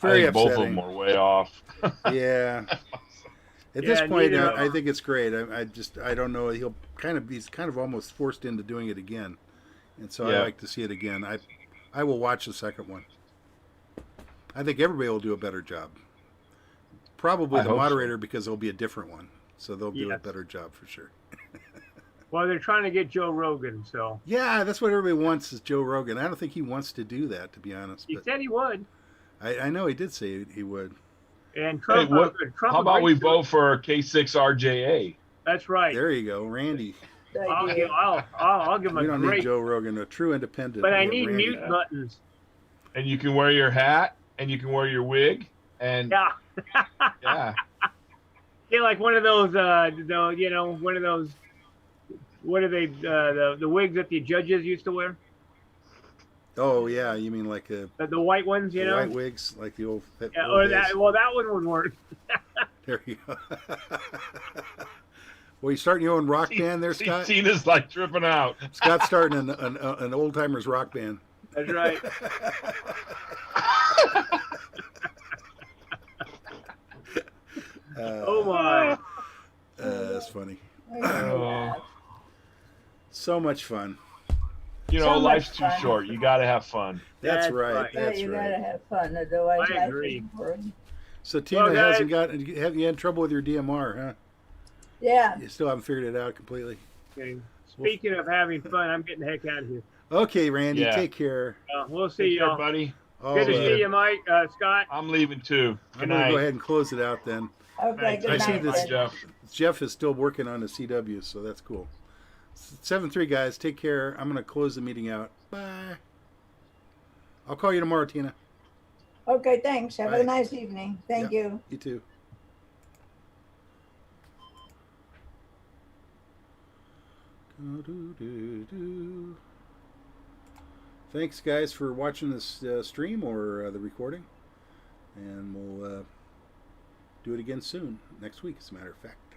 Speaker 8: I
Speaker 1: Very
Speaker 8: think
Speaker 1: upsetting.
Speaker 8: both of them were way off.
Speaker 1: Yeah. At this point, I think it's great. I don't know. He's kind of almost forced into doing it again, and so I like to see it again. I will watch the second one. I think everybody will do a better job. Probably the moderator because there'll be a different one, so they'll do a better job for sure.
Speaker 3: Well, they're trying to get Joe Rogan, so.
Speaker 1: Yeah, that's what everybody wants is Joe Rogan. I don't think he wants to do that, to be honest.
Speaker 3: He said he would.
Speaker 1: I know he did say he would.
Speaker 3: And Trump.
Speaker 8: Hey, how about we vote for K6RJA?
Speaker 3: That's right.
Speaker 1: There you go, Randy.
Speaker 3: I'll give him a
Speaker 1: We don't
Speaker 3: great.
Speaker 1: need Joe Rogan, a true independent.
Speaker 3: But I need
Speaker 1: Randy.
Speaker 3: mute buttons.
Speaker 8: And you can wear your hat, and you can wear your wig, and
Speaker 3: yeah. Yeah, like one of those, one of those. What are they? The wigs that the judges used to wear.
Speaker 1: Oh yeah, you mean like
Speaker 3: the white ones,
Speaker 1: the white wigs, like the old.
Speaker 3: Yeah,
Speaker 1: old
Speaker 3: or that.
Speaker 1: days.
Speaker 3: Well, that one would work.
Speaker 1: There you go. Well, you starting your own rock band there, Scott?
Speaker 8: Tina's like tripping out.
Speaker 1: Scott's starting an old timers rock band.
Speaker 3: That's right. Oh my.
Speaker 1: That's funny.
Speaker 8: Oh.
Speaker 1: So much fun.
Speaker 8: Life's too short. You got to have fun.
Speaker 1: That's right.
Speaker 4: Yeah,
Speaker 1: That's
Speaker 4: you
Speaker 1: right.
Speaker 4: gotta have fun, otherwise
Speaker 3: I
Speaker 4: life
Speaker 3: agree.
Speaker 4: isn't boring.
Speaker 1: So Tina
Speaker 3: Well, guys-
Speaker 1: have you had trouble with your DMR, huh?
Speaker 4: Yeah.
Speaker 1: You still haven't figured it out completely.
Speaker 3: Okay. Speaking of having fun, I'm getting the heck out of here.
Speaker 1: Okay, Randy,
Speaker 8: Yeah.
Speaker 1: take care.
Speaker 3: We'll see
Speaker 8: Take care,
Speaker 3: y'all.
Speaker 8: buddy.
Speaker 3: Good to see you, Mike. Scott.
Speaker 8: I'm leaving too.
Speaker 1: I'm
Speaker 8: Good
Speaker 1: going to
Speaker 8: night.
Speaker 1: go ahead and close it out then.
Speaker 4: Okay, good
Speaker 1: I see
Speaker 4: night.
Speaker 1: this.
Speaker 4: then.
Speaker 8: Jeff.
Speaker 1: Jeff is still working on the CW, so that's cool. 7-3, guys. Take care. I'm going to close the meeting out. Bye. I'll call you tomorrow, Tina.
Speaker 4: Okay, thanks. Have
Speaker 1: Bye.
Speaker 4: a nice evening. Thank
Speaker 1: Yeah,
Speaker 4: you.
Speaker 1: You too. Thanks, guys, for watching this stream or the recording. And we'll do it again soon. Next week, as a matter of fact.